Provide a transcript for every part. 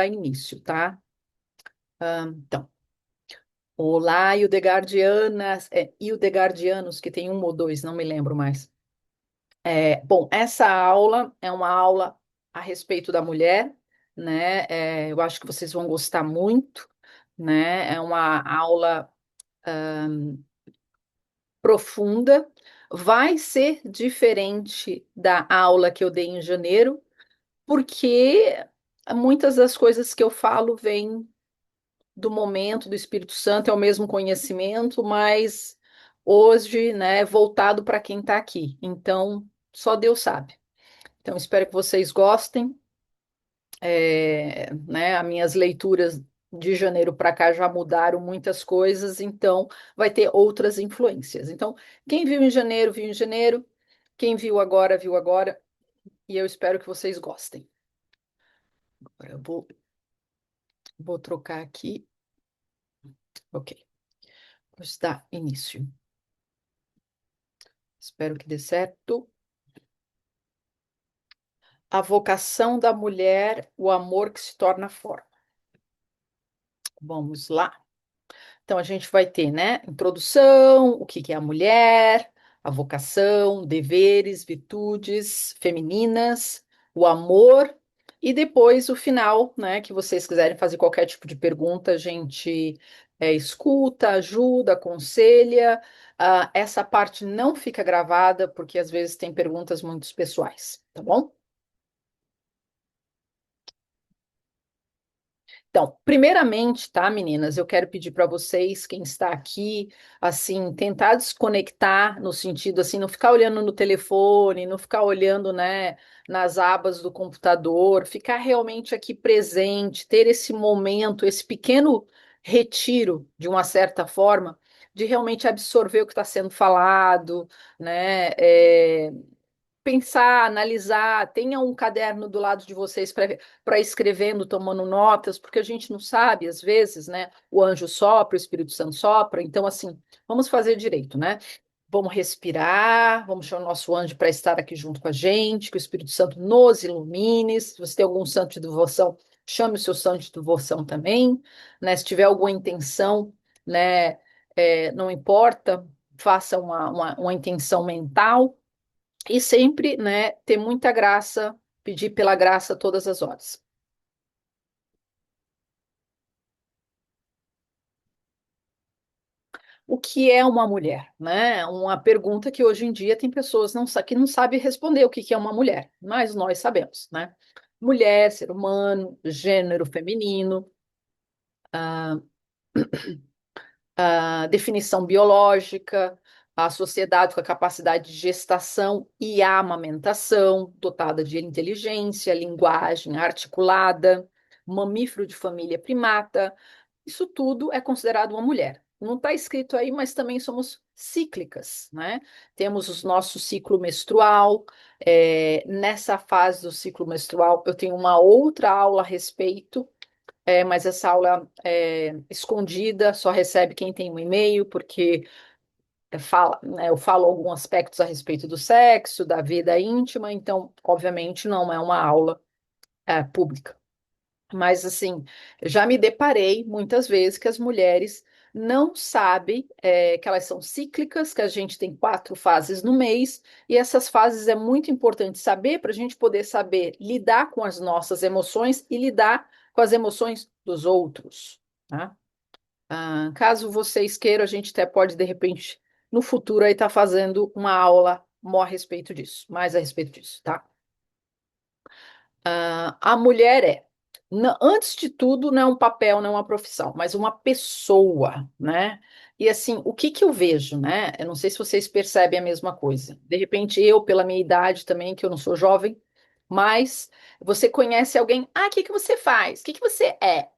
dar início, tá? Então, olá, Hildegardianas, Hildegardianos, que tem um ou dois, não me lembro mais. Bom, essa aula é uma aula a respeito da mulher, né? Eu acho que vocês vão gostar muito, né? É uma aula profunda, vai ser diferente da aula que eu dei em janeiro, porque muitas das coisas que eu falo vêm do momento do Espírito Santo, é o mesmo conhecimento, mas hoje, né, voltado para quem está aqui. Então, só Deus sabe. Então, espero que vocês gostem. Né, as minhas leituras de janeiro para cá já mudaram muitas coisas, então vai ter outras influências. Então, quem viu em janeiro, viu em janeiro. Quem viu agora. E eu espero que vocês gostem. Agora eu vou trocar aqui. Ok. Vamos dar início. Espero que dê certo. A vocação da mulher, o amor que se torna forma. Vamos lá. Então, a gente vai ter, né, introdução, o que que é a mulher, a vocação, deveres, virtudes femininas, o amor, e depois o final, né, que vocês quiserem fazer qualquer tipo de pergunta, a gente escuta, ajuda, aconselha. Essa parte não fica gravada, porque às vezes tem perguntas muito pessoais, tá bom? Então, primeiramente, tá, meninas, eu quero pedir para vocês, quem está aqui, assim, tentar desconectar no sentido assim, não ficar olhando no telefone, não ficar olhando, né, nas abas do computador, ficar realmente aqui presente, ter esse momento, esse pequeno retiro, de uma certa forma, de realmente absorver o que está sendo falado, né? Pensar, analisar, tenha um caderno do lado de vocês para escrevendo, tomando notas, porque a gente não sabe, às vezes, né? O anjo sopra, o Espírito Santo sopra, então, assim, vamos fazer direito, né? Vamos respirar, vamos chamar o nosso anjo para estar aqui junto com a gente, que o Espírito Santo nos ilumine. Se você tem algum santo de devoção, chame o seu santo de devoção também, né? Se tiver alguma intenção, né? Não importa, faça uma intenção mental e sempre, né, ter muita graça, pedir pela graça todas as horas. O que é uma mulher, né? Uma pergunta que hoje em dia tem pessoas que não sabem responder o que que é uma mulher, mas nós sabemos, né? Mulher, ser humano, gênero feminino, a definição biológica, a sociedade com a capacidade de gestação e amamentação, dotada de inteligência, linguagem articulada, mamífero de família primata. Isso tudo é considerado uma mulher. Não está escrito aí, mas também somos cíclicas, né? Temos o nosso ciclo menstrual. Nessa fase do ciclo menstrual, eu tenho uma outra aula a respeito, mas essa aula é escondida, só recebe quem tem um e-mail, porque né, eu falo alguns aspectos a respeito do sexo, da vida íntima, então, obviamente, não é uma aula pública. Mas, assim, já me deparei muitas vezes que as mulheres não sabem que elas são cíclicas, que a gente tem 4 fases no mês, e essas fases é muito importante saber para a gente poder saber lidar com as nossas emoções e lidar com as emoções dos outros, tá? Caso vocês queiram, a gente até pode, de repente, no futuro, aí estar fazendo uma aula a respeito disso, mais a respeito disso, tá? A mulher antes de tudo, não é um papel, não é uma profissão, mas uma pessoa, né? E assim, o que que eu vejo, né? Eu não sei se vocês percebem a mesma coisa. De repente, eu, pela minha idade também, que eu não sou jovem, mas você conhece alguém, o que que você faz? O que que você é?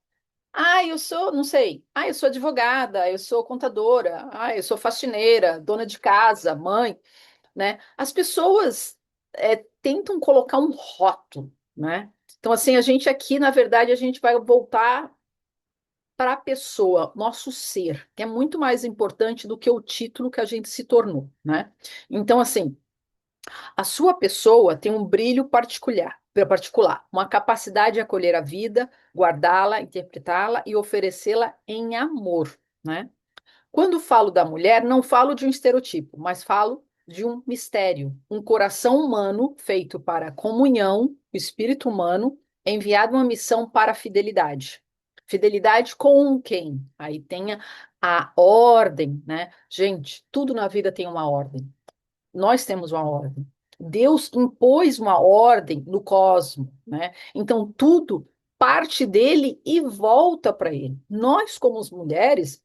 Eu sou, não sei. Eu sou advogada, eu sou contadora, eu sou faxineira, dona de casa, mãe, né? As pessoas tentam colocar um rótulo, né? Então, assim, a gente aqui, na verdade, a gente vai voltar para a pessoa, nosso ser, que é muito mais importante do que o título que a gente se tornou, né? Então, assim, a sua pessoa tem um brilho particular, particular, uma capacidade de acolher a vida, guardá-la, interpretá-la e oferecê-la em amor, né? Quando falo da mulher, não falo de um estereotipo, mas falo de um mistério, um coração humano feito para a comunhão, o espírito humano enviado uma missão para a fidelidade. Fidelidade com quem? Aí tem a ordem, né? Gente, tudo na vida tem uma ordem. Nós temos uma ordem. Deus impôs uma ordem no cosmos, né? Então tudo parte dele e volta para ele. Nós, como as mulheres,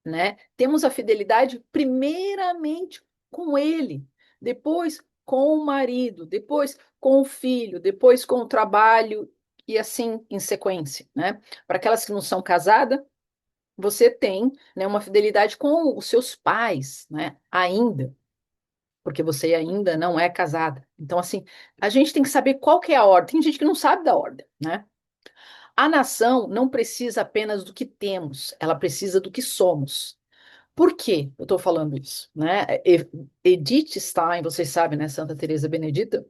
né? Temos a fidelidade primeiramente com ele, depois com o marido, depois com o filho, depois com o trabalho e assim em sequência, né? Para aquelas que não são casadas, você tem, né, uma fidelidade com os seus pais, né? Ainda, porque você ainda não é casada. Então, assim, a gente tem que saber qual que é a ordem. Tem gente que não sabe da ordem, né? A nação não precisa apenas do que temos, ela precisa do que somos. Por que eu estou falando isso, né? Edith Stein, vocês sabem, né? Santa Teresa Benedita,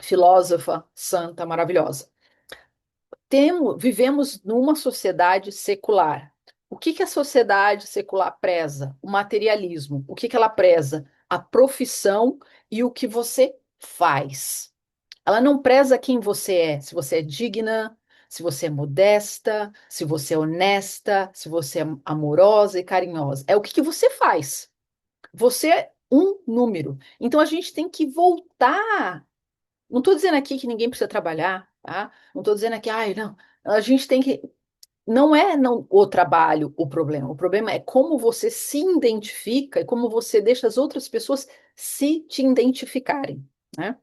filósofa, santa, maravilhosa. Vivemos numa sociedade secular. O que que a sociedade secular preza? O materialismo. O que que ela preza? A profissão e o que você faz. Ela não preza quem você é, se você é digna, se você é modesta, se você é honesta, se você é amorosa e carinhosa. É o que que você faz. Você é um número. Então a gente tem que voltar. Não estou dizendo aqui que ninguém precisa trabalhar, tá? Não estou dizendo aqui, ai, não. A gente tem que. Não é não, o trabalho o problema. O problema é como você se identifica e como você deixa as outras pessoas se te identificarem, né?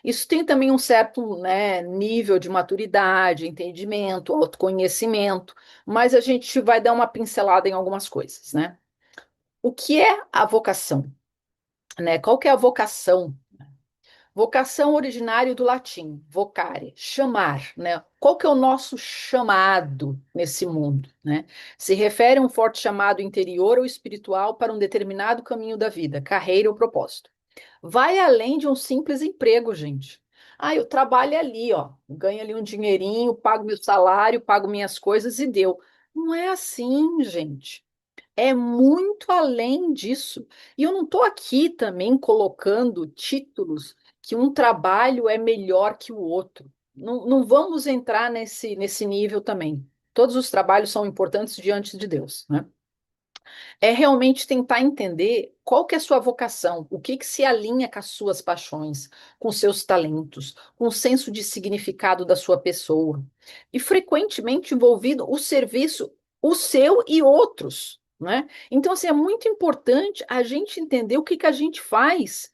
Isso tem também um certo, né, nível de maturidade, entendimento, autoconhecimento, mas a gente vai dar uma pincelada em algumas coisas, né? O que é a vocação, né? Qual que é a vocação? Vocação originário do latim, vocare, chamar, né? Qual que é o nosso chamado nesse mundo, né? Se refere a um forte chamado interior ou espiritual para um determinado caminho da vida, carreira ou propósito. Vai além de um simples emprego, gente. Ah, eu trabalho ali, ó, ganho ali um dinheirinho, pago meu salário, pago minhas coisas e deu. Não é assim, gente. É muito além disso. E eu não estou aqui também colocando títulos que um trabalho é melhor que o outro. Não, não vamos entrar nesse nível também. Todos os trabalhos são importantes diante de Deus, né? É realmente tentar entender qual que é a sua vocação, o que que se alinha com as suas paixões, com seus talentos, com o senso de significado da sua pessoa. E frequentemente envolvido o serviço, o seu e outros, né? Então, assim, é muito importante a gente entender o que que a gente faz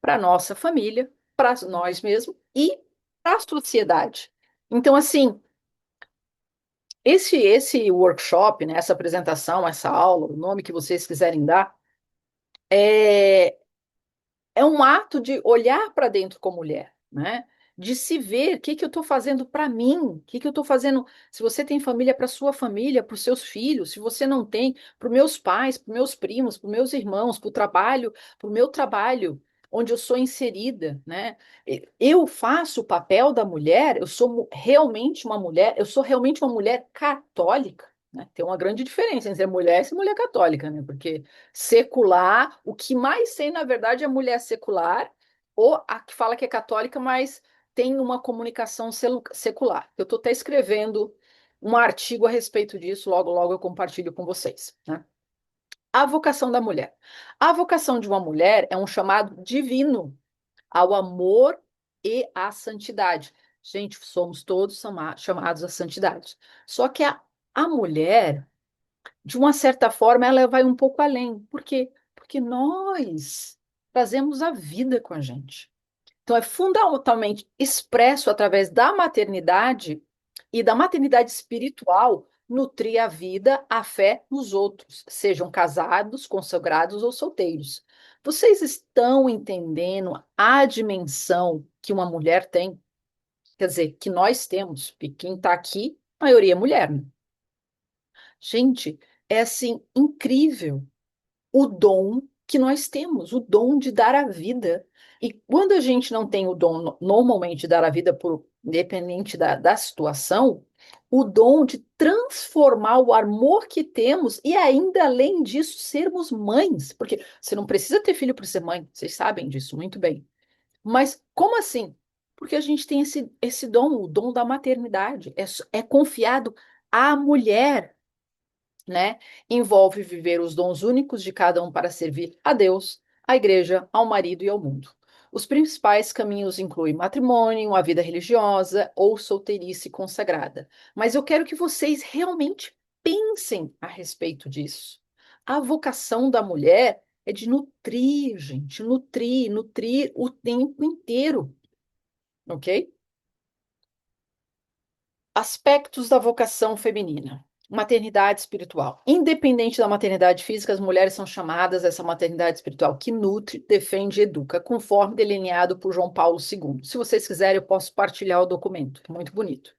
para a nossa família, para nós mesmos e para a sociedade. Então, assim, esse workshop, né, essa apresentação, essa aula, o nome que vocês quiserem dar, é, é um ato de olhar para dentro como mulher, né? De se ver o que que eu estou fazendo para mim, o que que eu estou fazendo. Se você tem família, para sua família, para os seus filhos, se você não tem, para os meus pais, para os meus primos, para os meus irmãos, para o trabalho, para o meu trabalho, onde eu sou inserida, né? Eu faço o papel da mulher, eu sou realmente uma mulher, eu sou realmente uma mulher católica. Né? Tem uma grande diferença entre mulher e mulher católica, né? Porque secular, o que mais tem, na verdade, é mulher secular, ou a que fala que é católica, mas tem uma comunicação secular. Eu estou até escrevendo um artigo a respeito disso, logo, logo eu compartilho com vocês, né? A vocação da mulher. A vocação de uma mulher é um chamado divino ao amor e à santidade. Gente, somos todos chamados à santidade. Só que a mulher de uma certa forma, ela vai um pouco além. Por quê? Porque nós trazemos a vida com a gente. Então, é fundamentalmente expresso através da maternidade e da maternidade espiritual nutrir a vida, a fé nos outros, sejam casados, consagrados ou solteiros. Vocês estão entendendo a dimensão que uma mulher tem? Quer dizer, que nós temos, e quem está aqui, a maioria é mulher, né? Gente, é assim incrível o dom que nós temos, o dom de dar a vida. E quando a gente não tem o dom normalmente de dar a vida por independente da situação, o dom de transformar o amor que temos e ainda além disso sermos mães, porque você não precisa ter filho para ser mãe, vocês sabem disso muito bem. Mas como assim? Porque a gente tem esse dom, o dom da maternidade, é confiado à mulher, né? Envolve viver os dons únicos de cada um para servir a Deus, à igreja, ao marido e ao mundo. Os principais caminhos incluem matrimônio, a vida religiosa ou solteirice consagrada. Mas eu quero que vocês realmente pensem a respeito disso. A vocação da mulher é de nutrir, gente, nutrir, nutrir o tempo inteiro, ok? Aspectos da vocação feminina. Maternidade espiritual. Independente da maternidade física, as mulheres são chamadas a essa maternidade espiritual que nutre, defende e educa, conforme delineado por João Paulo II. Se vocês quiserem, eu posso partilhar o documento, que é muito bonito.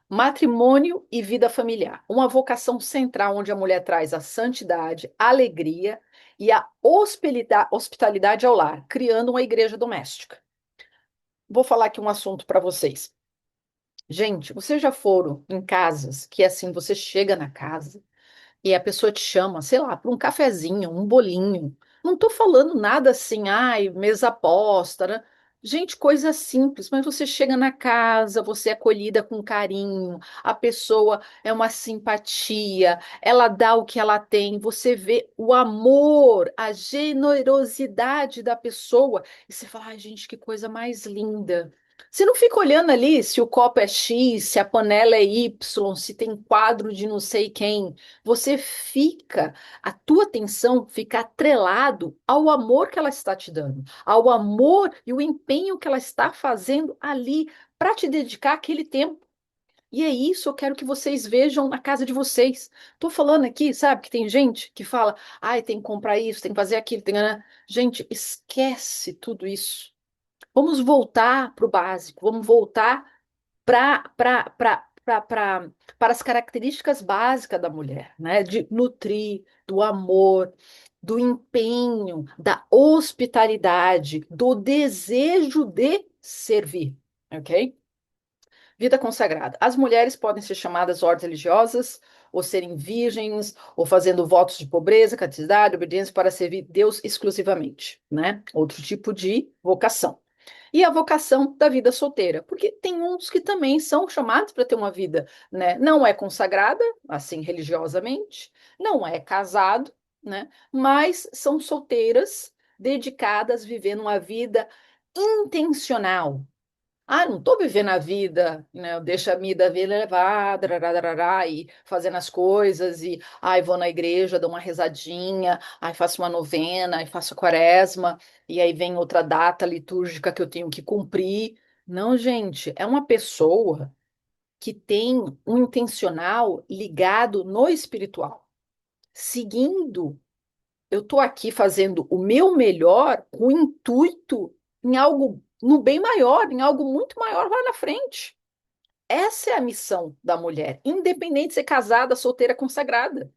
Matrimônio e vida familiar. Uma vocação central onde a mulher traz a santidade, a alegria e a hospitalidade ao lar, criando uma igreja doméstica. Vou falar aqui um assunto para vocês. Gente, vocês já foram em casas que assim, você chega na casa e a pessoa te chama, sei lá, para um cafezinho, um bolinho. Não estou falando nada assim, ai, mesa posta, né? Gente, coisa simples, mas você chega na casa, você é acolhida com carinho, a pessoa é uma simpatia, ela dá o que ela tem, você vê o amor, a generosidade da pessoa, e você fala, ai, gente, que coisa mais linda. Você não fica olhando ali se o copo é X, se a panela é Y, se tem quadro de não sei quem. Você fica, a tua atenção fica atrelado ao amor que ela está te dando, ao amor e o empenho que ela está fazendo ali para te dedicar aquele tempo. E é isso, eu quero que vocês vejam na casa de vocês. Estou falando aqui, sabe, que tem gente que fala, ai, tem que comprar isso, tem que fazer aquilo, tem que... Gente, esquece tudo isso. Vamos voltar para o básico, vamos voltar para as características básicas da mulher, né? De nutrir, do amor, do empenho, da hospitalidade, do desejo de servir, ok? Vida consagrada. As mulheres podem ser chamadas ordens religiosas, ou serem virgens, ou fazendo votos de pobreza, castidade, obediência para servir Deus exclusivamente, né? Outro tipo de vocação. E a vocação da vida solteira, porque tem uns que também são chamados para ter uma vida, né? Não é consagrada, assim, religiosamente, não é casado, né? Mas são solteiras, dedicadas, vivendo uma vida intencional. Ah, não estou vivendo a vida, né? Eu deixo a vida levar, darararará, e fazendo as coisas, e ai, vou na igreja, dou uma rezadinha, ai, faço uma novena, ai, faço a quaresma, e aí vem outra data litúrgica que eu tenho que cumprir. Não, gente, é uma pessoa que tem um intencional ligado no espiritual, seguindo. Eu estou aqui fazendo o meu melhor com o intuito em algo no bem maior, em algo muito maior lá na frente. Essa é a missão da mulher, independente de ser casada, solteira, consagrada.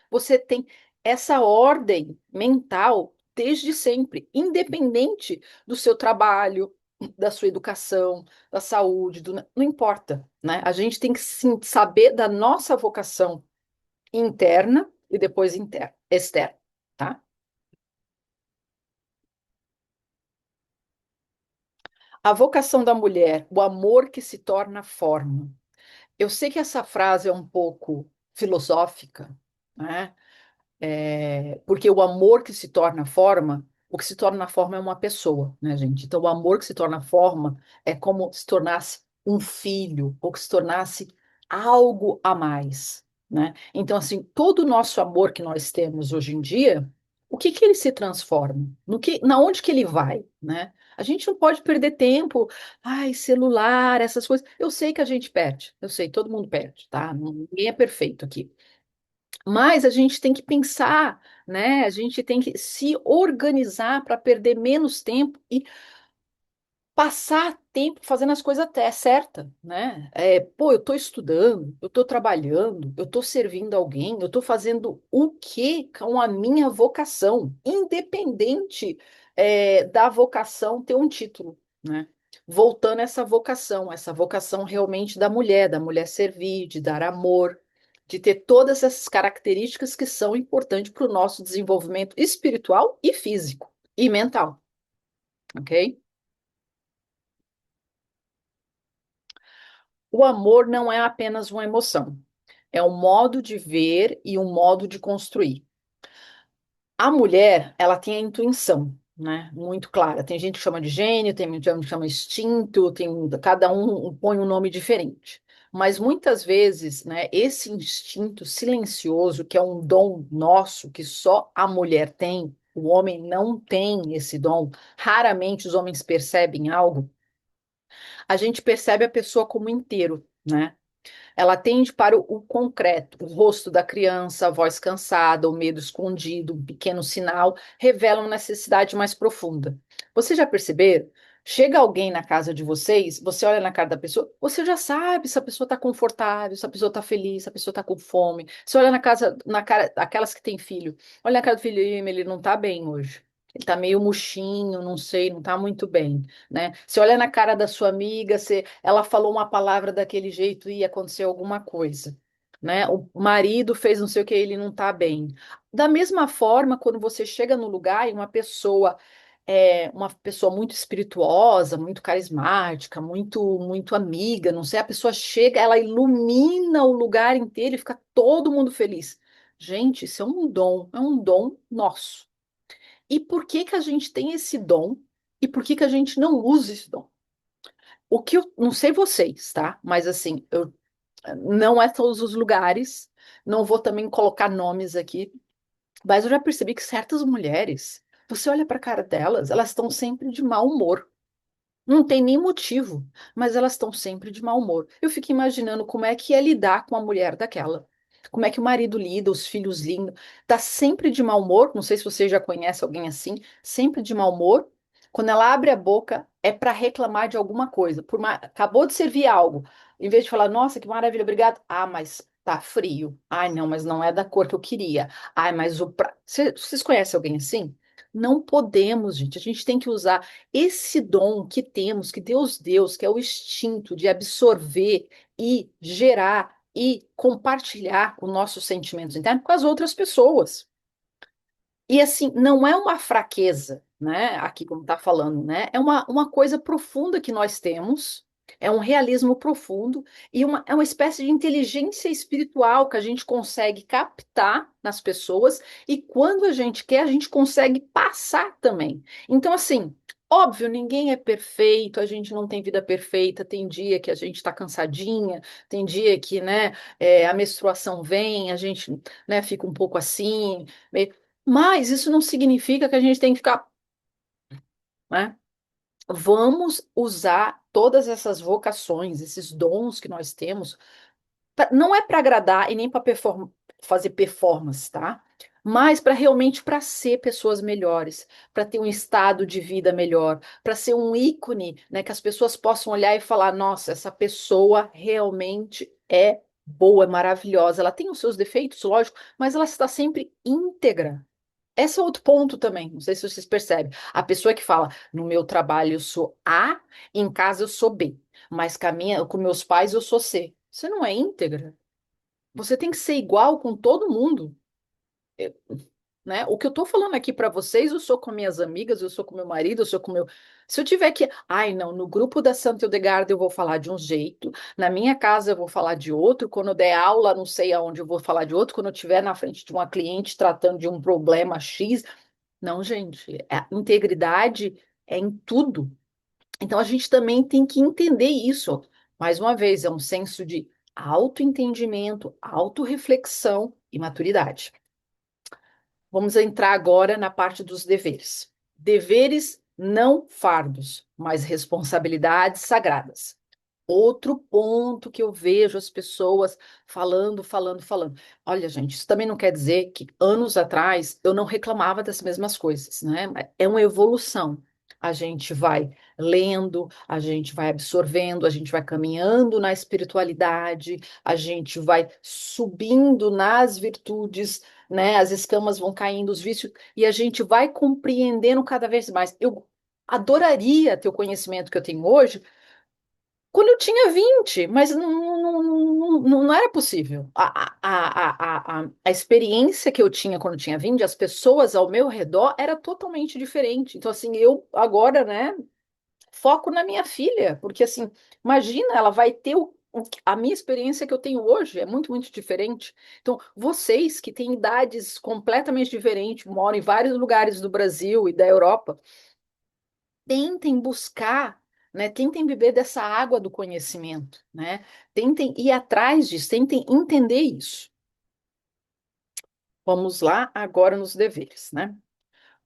Você tem essa ordem mental desde sempre, independente do seu trabalho, da sua educação, da saúde, não importa, né? A gente tem que sim, saber da nossa vocação interna e depois interna, externa, tá? A vocação da mulher, o amor que se torna forma. Eu sei que essa frase é um pouco filosófica, né? Porque o amor que se torna forma, o que se torna forma é uma pessoa, né, gente? Então, o amor que se torna forma é como se tornasse um filho, ou que se tornasse algo a mais, né? Então, assim, todo o nosso amor que nós temos hoje em dia, o que que ele se transforma? Na onde que ele vai, né? A gente não pode perder tempo, ai, celular, essas coisas. Eu sei que a gente perde, eu sei, todo mundo perde, tá? Ninguém é perfeito aqui. Mas a gente tem que pensar, né? A gente tem que se organizar para perder menos tempo e passar tempo fazendo as coisas até certa, né? Pô, eu estou estudando, eu estou trabalhando, eu estou servindo alguém, eu estou fazendo o que com a minha vocação, independente. da vocação ter um título, né? Voltando a essa vocação realmente da mulher servir, de dar amor, de ter todas essas características que são importantes para o nosso desenvolvimento espiritual e físico e mental, ok? O amor não é apenas uma emoção, é um modo de ver e um modo de construir. A mulher, ela tem a intuição, né? Muito clara. Tem gente que chama de gênio, tem gente que chama instinto, cada um põe um nome diferente. Mas muitas vezes, né, esse instinto silencioso, que é um dom nosso, que só a mulher tem, o homem não tem esse dom, raramente os homens percebem algo, a gente percebe a pessoa como inteiro, né? Ela tende para o concreto. O rosto da criança, a voz cansada, o medo escondido, um pequeno sinal, revelam uma necessidade mais profunda. Você já perceberam? Chega alguém na casa de vocês, você olha na cara da pessoa, você já sabe se a pessoa está confortável, se a pessoa está feliz, se a pessoa está com fome. Você olha na casa, na cara, aquelas que têm filho, olha na cara do filho, ele não está bem hoje. Ele está meio murchinho, não sei, não está muito bem, né? Você olha na cara da sua amiga, ela falou uma palavra daquele jeito e aconteceu alguma coisa, né? O marido fez não sei o que, ele não tá bem. Da mesma forma, quando você chega no lugar e uma pessoa muito espirituosa, muito carismática, muito amiga, não sei, a pessoa chega, ela ilumina o lugar inteiro e fica todo mundo feliz. Gente, isso é um dom nosso. E por que que a gente tem esse dom? E por que que a gente não usa esse dom? O que eu não sei vocês, tá? Mas assim, não é todos os lugares, não vou também colocar nomes aqui, mas eu já percebi que certas mulheres, você olha para a cara delas, elas estão sempre de mau humor. Não tem nem motivo, mas elas estão sempre de mau humor. Eu fico imaginando como é que é lidar com uma mulher daquela. Como é que o marido lida, os filhos lidam. Tá sempre de mau humor. Não sei se você já conhece alguém assim, sempre de mau humor. Quando ela abre a boca, é para reclamar de alguma coisa. Acabou de servir algo. Em vez de falar, nossa, que maravilha, obrigado. Ah, mas tá frio. Ai, não, mas não é da cor que eu queria. Ai, mas Vocês conhecem alguém assim? Não podemos, gente. A gente tem que usar esse dom que temos, que Deus deu, que é o instinto de absorver e gerar e compartilhar os nossos sentimentos internos com as outras pessoas. E assim, não é uma fraqueza, né? Aqui, como está falando, né? É uma coisa profunda que nós temos, é um realismo profundo e é uma espécie de inteligência espiritual que a gente consegue captar nas pessoas e quando a gente quer, a gente consegue passar também. Então, assim, óbvio, ninguém é perfeito, a gente não tem vida perfeita, tem dia que a gente está cansadinha, tem dia que, né, a menstruação vem, a gente, né, fica um pouco assim, meio mas isso não significa que a gente tem que ficar, né? Vamos usar todas essas vocações, esses dons que nós temos, não é para agradar e nem para fazer performance, tá? Mas para realmente para ser pessoas melhores, para ter um estado de vida melhor, para ser um ícone, né, que as pessoas possam olhar e falar, nossa, essa pessoa realmente é boa, é maravilhosa. Ela tem os seus defeitos, lógico, mas ela está sempre íntegra. Esse é outro ponto também, não sei se vocês percebem. A pessoa que fala, no meu trabalho eu sou A, em casa eu sou B, mas com meus pais eu sou C. Você não é íntegra. Você tem que ser igual com todo mundo, né? O que eu tô falando aqui para vocês, eu sou com minhas amigas, eu sou com meu marido, eu sou com meu. Se eu tiver que, ai, não, no grupo da Santa Hildegarda eu vou falar de um jeito, na minha casa eu vou falar de outro, quando eu der aula, não sei aonde eu vou falar de outro, quando eu estiver na frente de uma cliente tratando de um problema X. Não, gente, a integridade é em tudo. Então a gente também tem que entender isso. Mais uma vez, é um senso de autoentendimento, autorreflexão e maturidade. Vamos entrar agora na parte dos deveres. Deveres não fardos, mas responsabilidades sagradas. Outro ponto que eu vejo as pessoas falando. Olha, gente, isso também não quer dizer que anos atrás eu não reclamava das mesmas coisas, né? É uma evolução. A gente vai lendo, a gente vai absorvendo, a gente vai caminhando na espiritualidade, a gente vai subindo nas virtudes, né? As escamas vão caindo, os vícios, e a gente vai compreendendo cada vez mais. Eu adoraria ter o conhecimento que eu tenho hoje quando eu tinha 20, mas não era possível. A experiência que eu tinha quando eu tinha 20, as pessoas ao meu redor era totalmente diferente. Então, assim, eu agora, né, foco na minha filha, porque, assim, imagina, ela vai ter a minha experiência que eu tenho hoje é muito, muito diferente. Então, vocês que têm idades completamente diferentes, moram em vários lugares do Brasil e da Europa, tentem buscar, né? Tentem beber dessa água do conhecimento, né? Tentem ir atrás disso, tentem entender isso. Vamos lá agora nos deveres, né?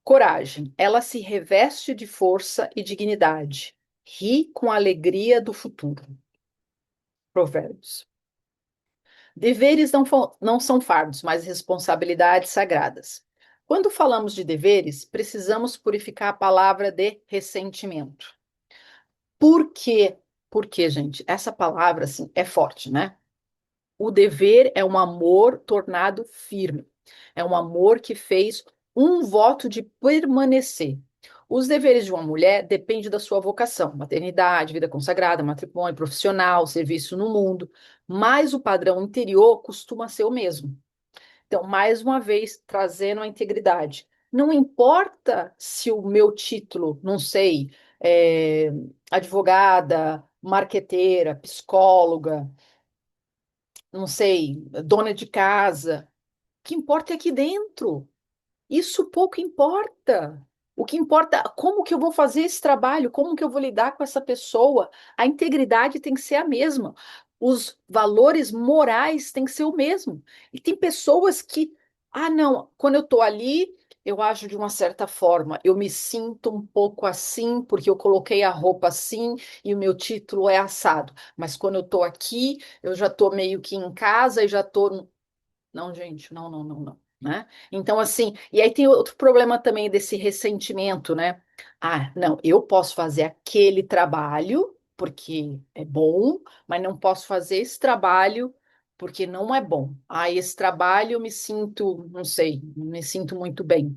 Coragem, ela se reveste de força e dignidade. Ri com a alegria do futuro. Provérbios. Deveres não são fardos, mas responsabilidades sagradas. Quando falamos de deveres, precisamos purificar a palavra de ressentimento. Por quê? Porque, gente, essa palavra assim é forte, né? O dever é um amor tornado firme. É um amor que fez um voto de permanecer. Os deveres de uma mulher dependem da sua vocação, maternidade, vida consagrada, matrimônio, profissional, serviço no mundo, mas o padrão interior costuma ser o mesmo. Então, mais uma vez, trazendo a integridade. Não importa se o meu título, não sei, é advogada, marqueteira, psicóloga, não sei, dona de casa. O que importa é aqui dentro. Isso pouco importa. O que importa é como que eu vou fazer esse trabalho, como que eu vou lidar com essa pessoa. A integridade tem que ser a mesma. Os valores morais têm que ser o mesmo. E tem pessoas que, ah, não, quando eu estou ali, eu ajo de uma certa forma. Eu me sinto um pouco assim, porque eu coloquei a roupa assim e o meu título é assado. Mas quando eu estou aqui, eu já estou meio que em casa e já estou não, gente, não, né? Então, assim, e aí tem outro problema também desse ressentimento, né? Ah, não, eu posso fazer aquele trabalho porque é bom, mas não posso fazer esse trabalho porque não é bom. Ah, esse trabalho eu me sinto, não sei, não me sinto muito bem.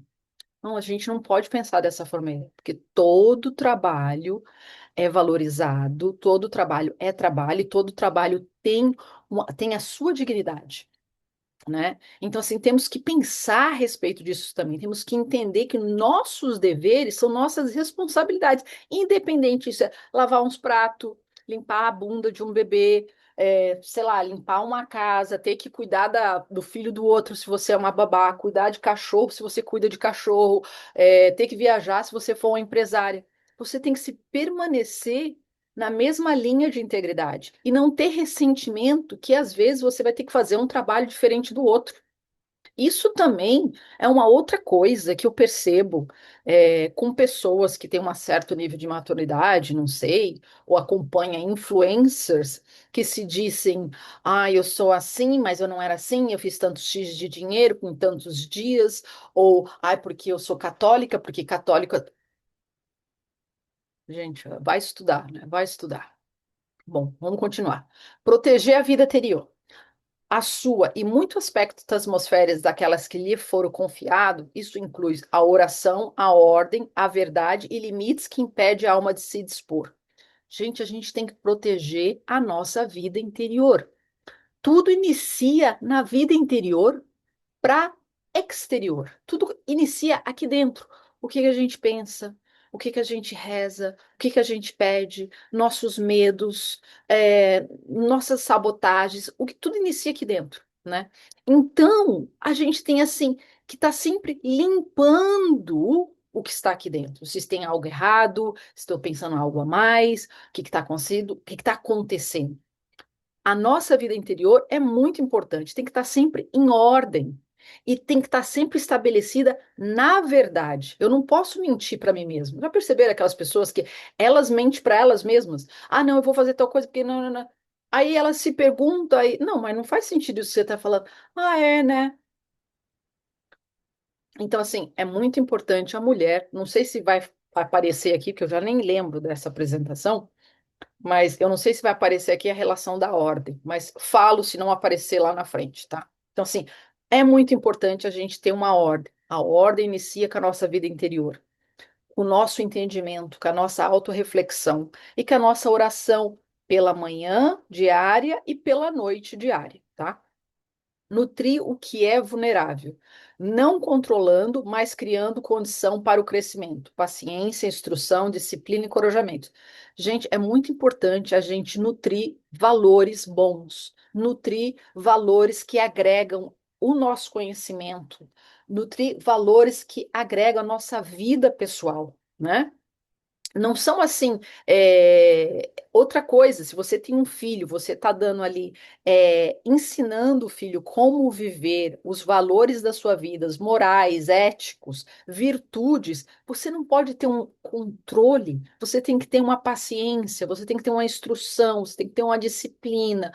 Não, a gente não pode pensar dessa forma, aí, porque todo trabalho é valorizado, todo trabalho é trabalho e todo trabalho tem, tem a sua dignidade, né? Então, assim, temos que pensar a respeito disso também. Temos que entender que nossos deveres são nossas responsabilidades, independente se é lavar uns pratos, limpar a bunda de um bebê, sei lá, limpar uma casa, ter que cuidar do filho do outro se você é uma babá, cuidar de cachorro se você cuida de cachorro, ter que viajar se você for uma empresária. Você tem que se permanecer na mesma linha de integridade e não ter ressentimento que às vezes você vai ter que fazer um trabalho diferente do outro. Isso também é uma outra coisa que eu percebo com pessoas que têm um certo nível de maturidade, não sei, ou acompanha influencers que se dizem, ah, eu sou assim, mas eu não era assim, eu fiz tantos X de dinheiro com tantos dias, ou, ah, porque eu sou católica, porque católica. Gente, vai estudar, né? Vai estudar. Bom, vamos continuar. Proteger a vida interior. A sua e muitos aspectos das atmosferas daquelas que lhe foram confiados, isso inclui a oração, a ordem, a verdade e limites que impedem a alma de se dispor. Gente, a gente tem que proteger a nossa vida interior. Tudo inicia na vida interior para exterior. Tudo inicia aqui dentro. O que que a gente pensa, o que que a gente reza, o que que a gente pede, nossos medos, nossas sabotagens, o que tudo inicia aqui dentro, né? Então, a gente tem assim que estar sempre limpando o que está aqui dentro. Se tem algo errado, se estou pensando em algo a mais, o que está acontecendo, o que está acontecendo. A nossa vida interior é muito importante, tem que estar sempre em ordem e tem que estar sempre estabelecida na verdade. Eu não posso mentir para mim mesma. Já perceberam aquelas pessoas que elas mentem para elas mesmas? Ah, não, eu vou fazer tal coisa porque não. Aí elas se perguntam, aí, não, mas não faz sentido isso que você está falando. Ah, é, né? Então, assim, é muito importante a mulher, não sei se vai. vai aparecer aqui, porque eu já nem lembro dessa apresentação, mas eu não sei se vai aparecer aqui a relação da ordem, mas falo se não aparecer lá na frente, tá? Então, assim, é muito importante a gente ter uma ordem. A ordem inicia com a nossa vida interior, o nosso entendimento, com a nossa autorreflexão e com a nossa oração pela manhã diária e pela noite diária, tá? Nutrir o que é vulnerável, não controlando, mas criando condição para o crescimento, paciência, instrução, disciplina e encorajamento. Gente, é muito importante a gente nutrir valores bons, nutrir valores que agregam o nosso conhecimento, nutrir valores que agregam a nossa vida pessoal, né? Não são assim. Outra coisa, se você tem um filho, você está dando ali, ensinando o filho como viver os valores da sua vida, os morais, éticos, virtudes, você não pode ter um controle, você tem que ter uma paciência, você tem que ter uma instrução, você tem que ter uma disciplina.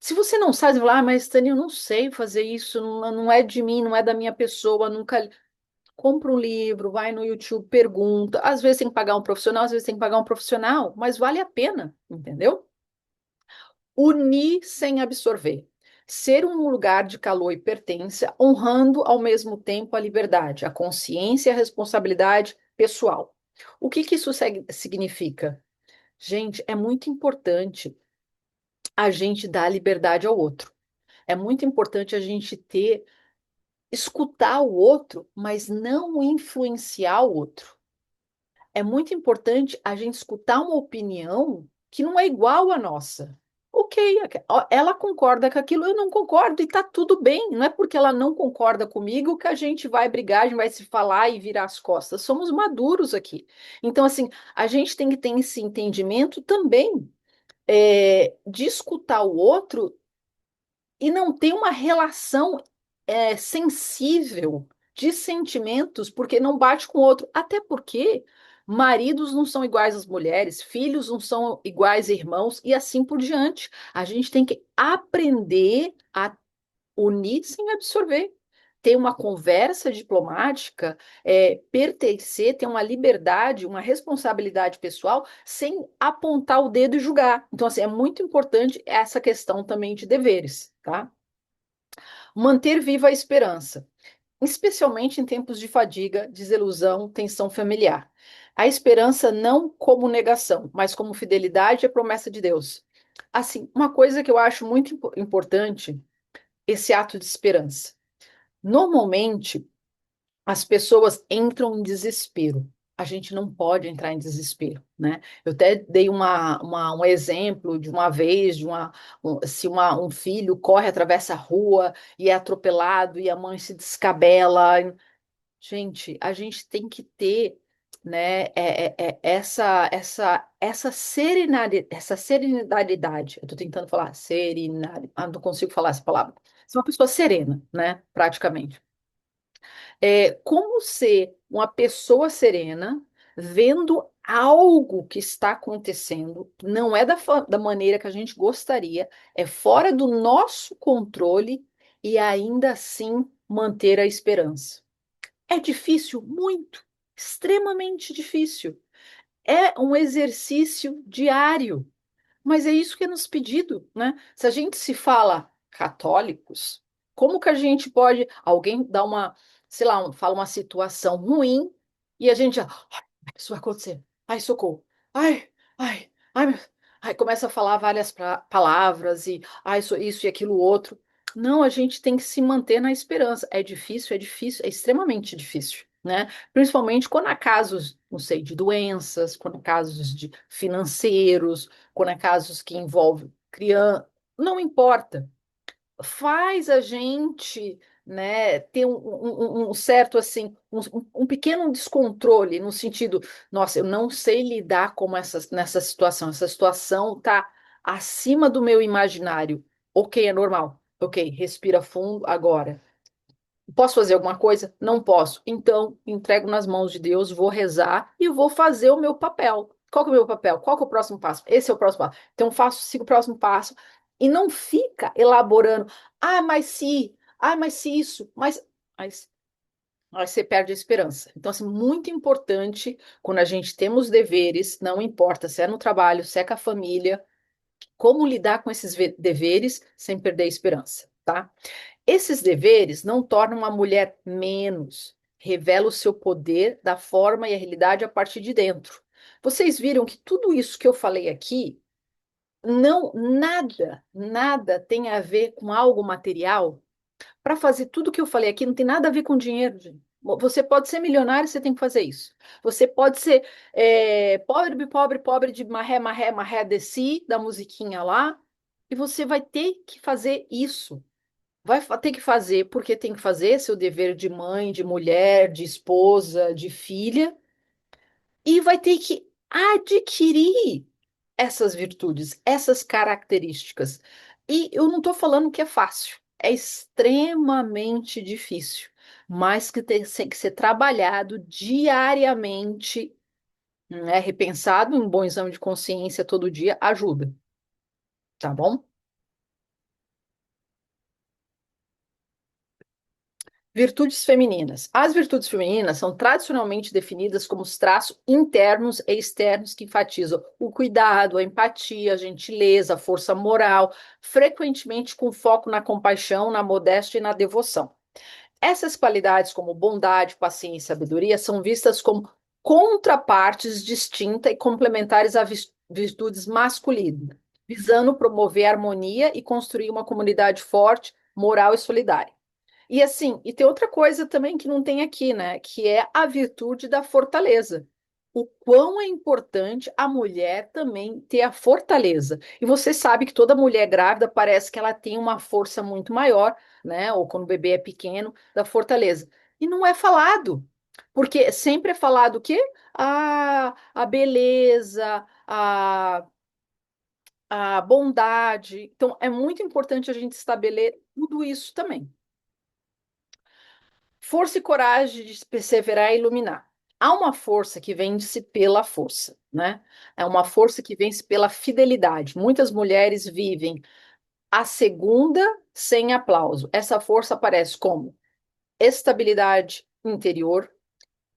Se você não sabe, você fala, mas Tânia, eu não sei fazer isso, não é de mim, não é da minha pessoa, nunca. Compra um livro, vai no YouTube, pergunta. Às vezes tem que pagar um profissional, às vezes tem que pagar um profissional, mas vale a pena, entendeu? Unir sem absorver. Ser um lugar de calor e pertença, honrando ao mesmo tempo a liberdade, a consciência e a responsabilidade pessoal. O que que isso significa? Gente, é muito importante a gente dar liberdade ao outro. É muito importante a gente ter, escutar o outro, mas não influenciar o outro. É muito importante a gente escutar uma opinião que não é igual à nossa. Ok, ela concorda com aquilo, eu não concordo e tá tudo bem. Não é porque ela não concorda comigo que a gente vai brigar, a gente vai se falar e virar as costas. Somos maduros aqui. Então, assim, a gente tem que ter esse entendimento também, de escutar o outro e não ter uma relação sensível de sentimentos porque não bate com o outro. Até porque maridos não são iguais às mulheres, filhos não são iguais a irmãos e assim por diante. A gente tem que aprender a unir sem absorver. Ter uma conversa diplomática, pertencer, ter uma liberdade, uma responsabilidade pessoal, sem apontar o dedo e julgar. Então, assim, é muito importante essa questão também de deveres, tá? Manter viva a esperança, especialmente em tempos de fadiga, desilusão, tensão familiar. A esperança não como negação, mas como fidelidade à promessa de Deus. Assim, uma coisa que eu acho muito importante, esse ato de esperança. Normalmente, as pessoas entram em desespero. A gente não pode entrar em desespero, né? Eu até dei um exemplo de uma vez, se um filho corre, atravessa a rua e é atropelado e a mãe se descabela. Gente, a gente tem que ter, né, essa serenidade. Eu estou tentando falar serenidade, não consigo falar essa palavra. Ser uma pessoa serena, né, praticamente. Como ser uma pessoa serena vendo algo que está acontecendo, não é da maneira que a gente gostaria, é fora do nosso controle e ainda assim manter a esperança. É difícil, muito, extremamente difícil. É um exercício diário. Mas é isso que é nos pedido, né? Se a gente se fala católicos, como que a gente pode, alguém dá uma, sei lá, fala uma situação ruim e a gente já, "Ai, isso vai acontecer. Ai, socorro. Ai, ai, ai, começa a falar várias palavras e ai, isso e aquilo outro. Não, a gente tem que se manter na esperança. É difícil, é extremamente difícil, né? Principalmente quando há casos, não sei, de doenças, quando há casos de financeiros, quando é casos que envolvem criança, não importa. Faz a gente, né, ter um certo assim, um pequeno descontrole no sentido, nossa, eu não sei lidar com nessa situação. Essa situação está acima do meu imaginário. Ok, é normal. Ok, respira fundo agora. Posso fazer alguma coisa? Não posso. Então, entrego nas mãos de Deus, vou rezar e vou fazer o meu papel. Qual que é o meu papel? Qual que é o próximo passo? Esse é o próximo passo. Então, sigo o próximo passo e não fica elaborando. Mas se isso, mas aí você perde a esperança. Então, assim, muito importante quando a gente temos deveres, não importa se é no trabalho, se é com a família, como lidar com esses deveres sem perder a esperança, tá? Esses deveres não tornam uma mulher menos, revela o seu poder da forma e a realidade a partir de dentro. Vocês viram que tudo isso que eu falei aqui, não, nada tem a ver com algo material? Para fazer tudo que eu falei aqui, não tem nada a ver com dinheiro, gente. Você pode ser milionário, você tem que fazer isso. Você pode ser pobre, pobre, pobre de marré, marré, marré, desci, da musiquinha lá, e você vai ter que fazer isso. Vai ter que fazer porque tem que fazer seu dever de mãe, de mulher, de esposa, de filha, e vai ter que adquirir essas virtudes, essas características. E eu não estou falando que é fácil, é extremamente difícil, mas que tem que ser trabalhado diariamente, né, repensado em um bom exame de consciência todo dia ajuda, tá bom? Virtudes femininas. As virtudes femininas são tradicionalmente definidas como os traços internos e externos que enfatizam o cuidado, a empatia, a gentileza, a força moral, frequentemente com foco na compaixão, na modéstia e na devoção. Essas qualidades, como bondade, paciência e sabedoria, são vistas como contrapartes distintas e complementares a virtudes masculinas, visando promover a harmonia e construir uma comunidade forte, moral e solidária. E assim, e tem outra coisa também que não tem aqui, né? Que é a virtude da fortaleza. O quão é importante a mulher também ter a fortaleza. E você sabe que toda mulher grávida parece que ela tem uma força muito maior, né? Ou quando o bebê é pequeno, da fortaleza. E não é falado. Porque sempre é falado o quê? A beleza, a bondade. Então, é muito importante a gente estabelecer tudo isso também. Força e coragem de perseverar e iluminar. Há uma força que vence pela força, né? É uma força que vence pela fidelidade. Muitas mulheres vivem a segunda sem aplauso. Essa força aparece como estabilidade interior,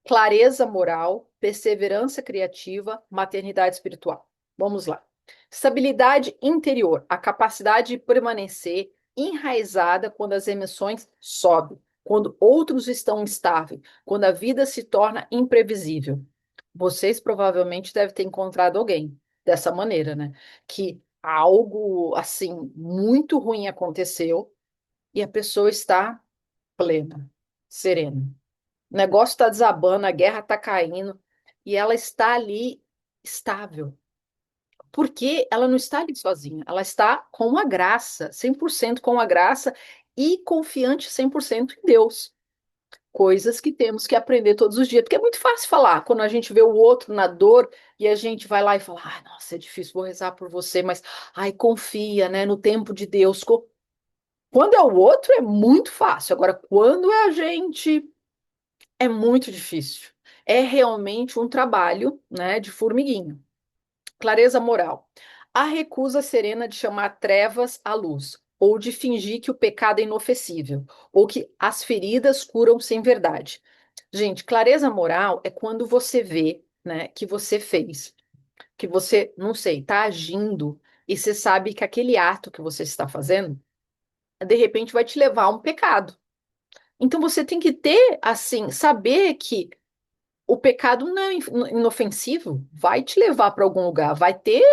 clareza moral, perseverança criativa, maternidade espiritual. Vamos lá. Estabilidade interior, a capacidade de permanecer enraizada quando as emoções sobem, quando outros estão instáveis, quando a vida se torna imprevisível. Vocês provavelmente devem ter encontrado alguém dessa maneira, né? Que algo assim muito ruim aconteceu e a pessoa está plena, serena. O negócio está desabando, a guerra está caindo e ela está ali estável. Porque ela não está ali sozinha, ela está com a graça, 100% com a graça e confiante 100% em Deus. Coisas que temos que aprender todos os dias, porque é muito fácil falar quando a gente vê o outro na dor e a gente vai lá e fala: ai, nossa, é difícil, vou rezar por você, mas ai, confia, né, no tempo de Deus. Quando é o outro, é muito fácil. Agora, quando é a gente é muito difícil. É realmente um trabalho, né, de formiguinha. Clareza moral. A recusa serena de chamar trevas à luz, ou de fingir que o pecado é inofensível, ou que as feridas curam sem verdade. Gente, clareza moral é quando você vê, né, que você fez, que você, não sei, está agindo e você sabe que aquele ato que você está fazendo, de repente vai te levar a um pecado. Então você tem que ter, assim, saber que o pecado não é inofensivo, vai te levar para algum lugar, vai ter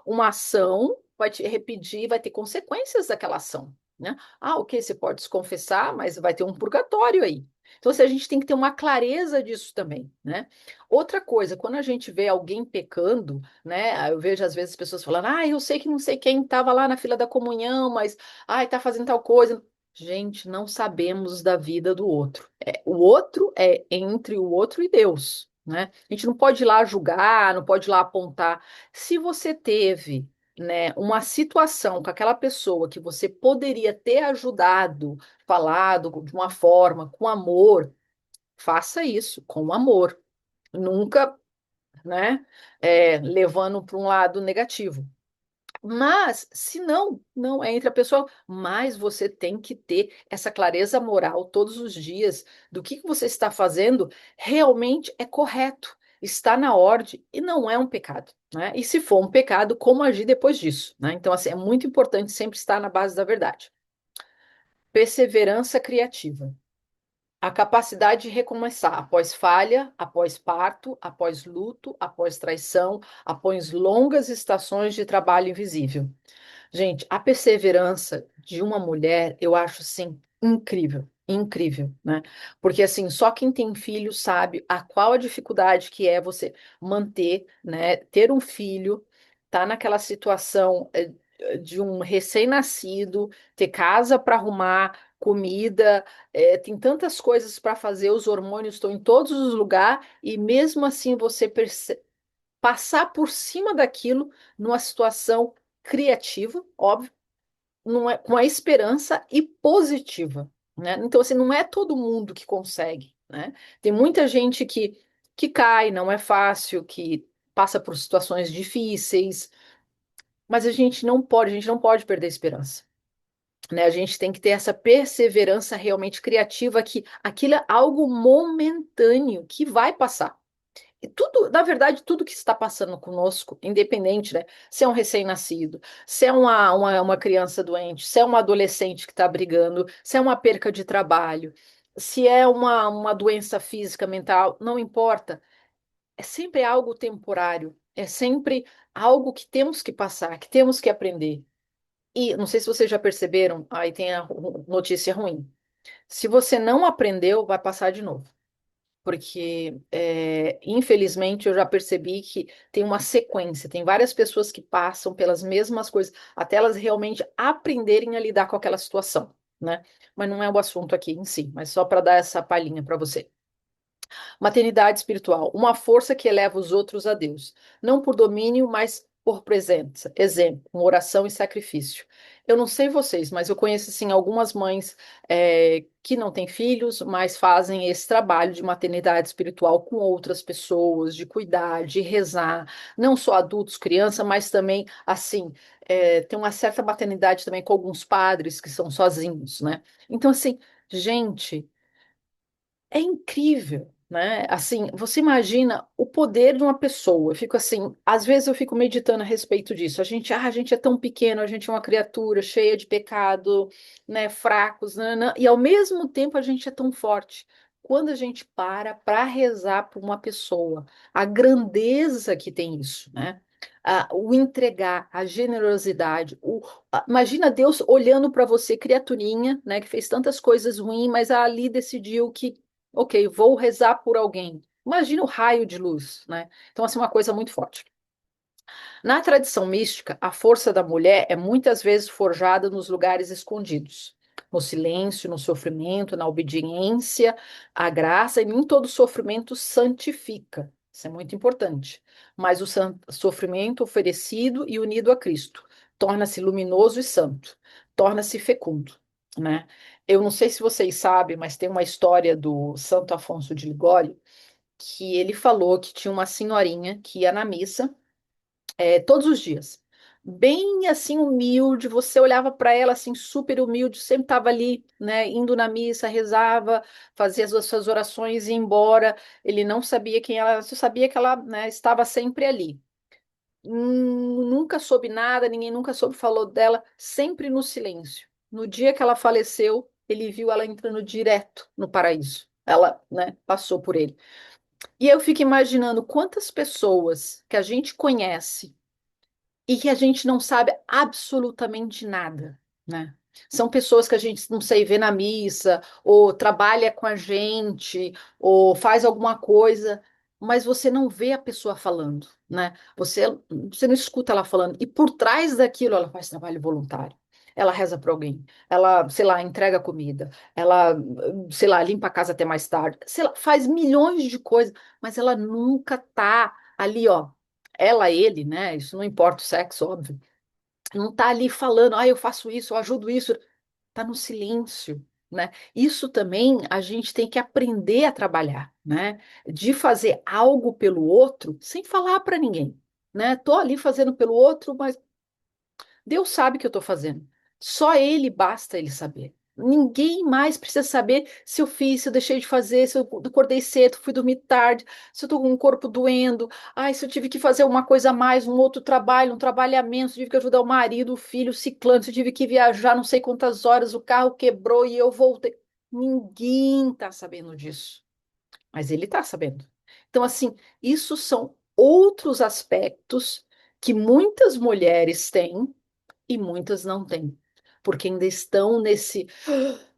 uma ação, vai te repetir, vai ter consequências daquela ação, né? Ah, ok, você pode se confessar, mas vai ter um purgatório aí. Então, assim, a gente tem que ter uma clareza disso também, né? Outra coisa, quando a gente vê alguém pecando, né? Eu vejo às vezes as pessoas falando, ah, eu sei que não sei quem estava lá na fila da comunhão, mas, ai, tá fazendo tal coisa. Gente, não sabemos da vida do outro. O outro é entre o outro e Deus, né? A gente não pode ir lá julgar, não pode ir lá apontar. Se você teve, né, uma situação com aquela pessoa que você poderia ter ajudado, falado de uma forma, com amor, faça isso com amor. Nunca, né, levando para um lado negativo. Mas, se não, não é entre a pessoa, mas você tem que ter essa clareza moral todos os dias do que você está fazendo realmente é correto, está na ordem e não é um pecado, né? E se for um pecado, como agir depois disso, né? Então, assim, é muito importante sempre estar na base da verdade. Perseverança criativa. A capacidade de recomeçar após falha, após parto, após luto, após traição, após longas estações de trabalho invisível. Gente, a perseverança de uma mulher, eu acho assim incrível, incrível, né? Porque assim, só quem tem filho sabe a qual a dificuldade que é você manter, né, ter um filho, tá naquela situação de um recém-nascido, ter casa para arrumar, comida, tem tantas coisas para fazer, os hormônios estão em todos os lugares e mesmo assim você passar por cima daquilo numa situação criativa, óbvio, não é, com a esperança e positiva, né? Então, assim, não é todo mundo que consegue, né? Tem muita gente que cai, não é fácil, que passa por situações difíceis, mas a gente não pode perder a esperança. Né, a gente tem que ter essa perseverança realmente criativa que aquilo é algo momentâneo que vai passar. E tudo, na verdade, tudo que está passando conosco, independente, né? Se é um recém-nascido, se é uma criança doente, se é um adolescente que está brigando, se é uma perca de trabalho, se é uma doença física, mental, não importa. É sempre algo temporário, é sempre algo que temos que passar, que temos que aprender. E não sei se vocês já perceberam, aí tem a notícia ruim. Se você não aprendeu, vai passar de novo porque infelizmente eu já percebi que tem uma sequência, tem várias pessoas que passam pelas mesmas coisas até elas realmente aprenderem a lidar com aquela situação, né? Mas não é o assunto aqui em si, mas só para dar essa palhinha para você. Maternidade espiritual, uma força que eleva os outros a Deus, não por domínio, mas por presença. Exemplo, com oração e sacrifício. Eu não sei vocês, mas eu conheço assim algumas mães que não têm filhos, mas fazem esse trabalho de maternidade espiritual com outras pessoas, de cuidar, de rezar, não só adultos, crianças, mas também assim tem uma certa maternidade também com alguns padres que são sozinhos, né? Então assim, gente. É incrível, né? Assim, você imagina o poder de uma pessoa. Eu fico assim, às vezes eu fico meditando a respeito disso. A gente é tão pequeno, a gente é uma criatura cheia de pecado, né, fracos, nananã, e ao mesmo tempo a gente é tão forte. Quando a gente para rezar por uma pessoa, a grandeza que tem isso, né? O entregar, a generosidade, imagina Deus olhando para você, criaturinha, né, que fez tantas coisas ruins, mas ali decidiu que ok, vou rezar por alguém. Imagina o raio de luz, né? Então, assim, uma coisa muito forte. Na tradição mística, a força da mulher é muitas vezes forjada nos lugares escondidos, no silêncio, no sofrimento, na obediência, à graça, e nem todo sofrimento santifica. Isso é muito importante. Mas o sofrimento oferecido e unido a Cristo torna-se luminoso e santo, torna-se fecundo, né? Eu não sei se vocês sabem, mas tem uma história do Santo Afonso de Ligório que ele falou que tinha uma senhorinha que ia na missa todos os dias. Bem assim humilde, você olhava para ela assim super humilde, sempre estava ali, né, indo na missa, rezava, fazia as suas orações e ia embora. Ele não sabia quem ela, só sabia que ela, né, estava sempre ali. Nunca soube nada, ninguém nunca soube falou dela, sempre no silêncio. No dia que ela faleceu, ele viu ela entrando direto no paraíso. Ela, né, passou por ele. E eu fico imaginando quantas pessoas que a gente conhece e que a gente não sabe absolutamente nada, né? São pessoas que a gente não sei vê na missa, ou trabalha com a gente, ou faz alguma coisa, mas você não vê a pessoa falando, né? Você não escuta ela falando. E por trás daquilo ela faz trabalho voluntário. Ela reza para alguém, ela, sei lá, entrega comida, ela, sei lá, limpa a casa até mais tarde, sei lá, faz milhões de coisas, mas ela nunca tá ali, ó, ela, ele, né? Isso não importa o sexo, óbvio. Não tá ali falando, eu faço isso, eu ajudo isso. Tá no silêncio, né? Isso também a gente tem que aprender a trabalhar, né? De fazer algo pelo outro sem falar para ninguém, né? Tô ali fazendo pelo outro, mas Deus sabe o que eu estou fazendo. Só Ele basta Ele saber. Ninguém mais precisa saber se eu fiz, se eu deixei de fazer, se eu acordei cedo, fui dormir tarde, se eu estou com o corpo doendo, ai, se eu tive que fazer uma coisa a mais, um outro trabalho, um trabalho a menos, se eu tive que ajudar o marido, o filho, o ciclano, se eu tive que viajar não sei quantas horas, o carro quebrou e eu voltei. Ninguém está sabendo disso, mas Ele está sabendo. Então, assim, isso são outros aspectos que muitas mulheres têm e muitas não têm, porque ainda estão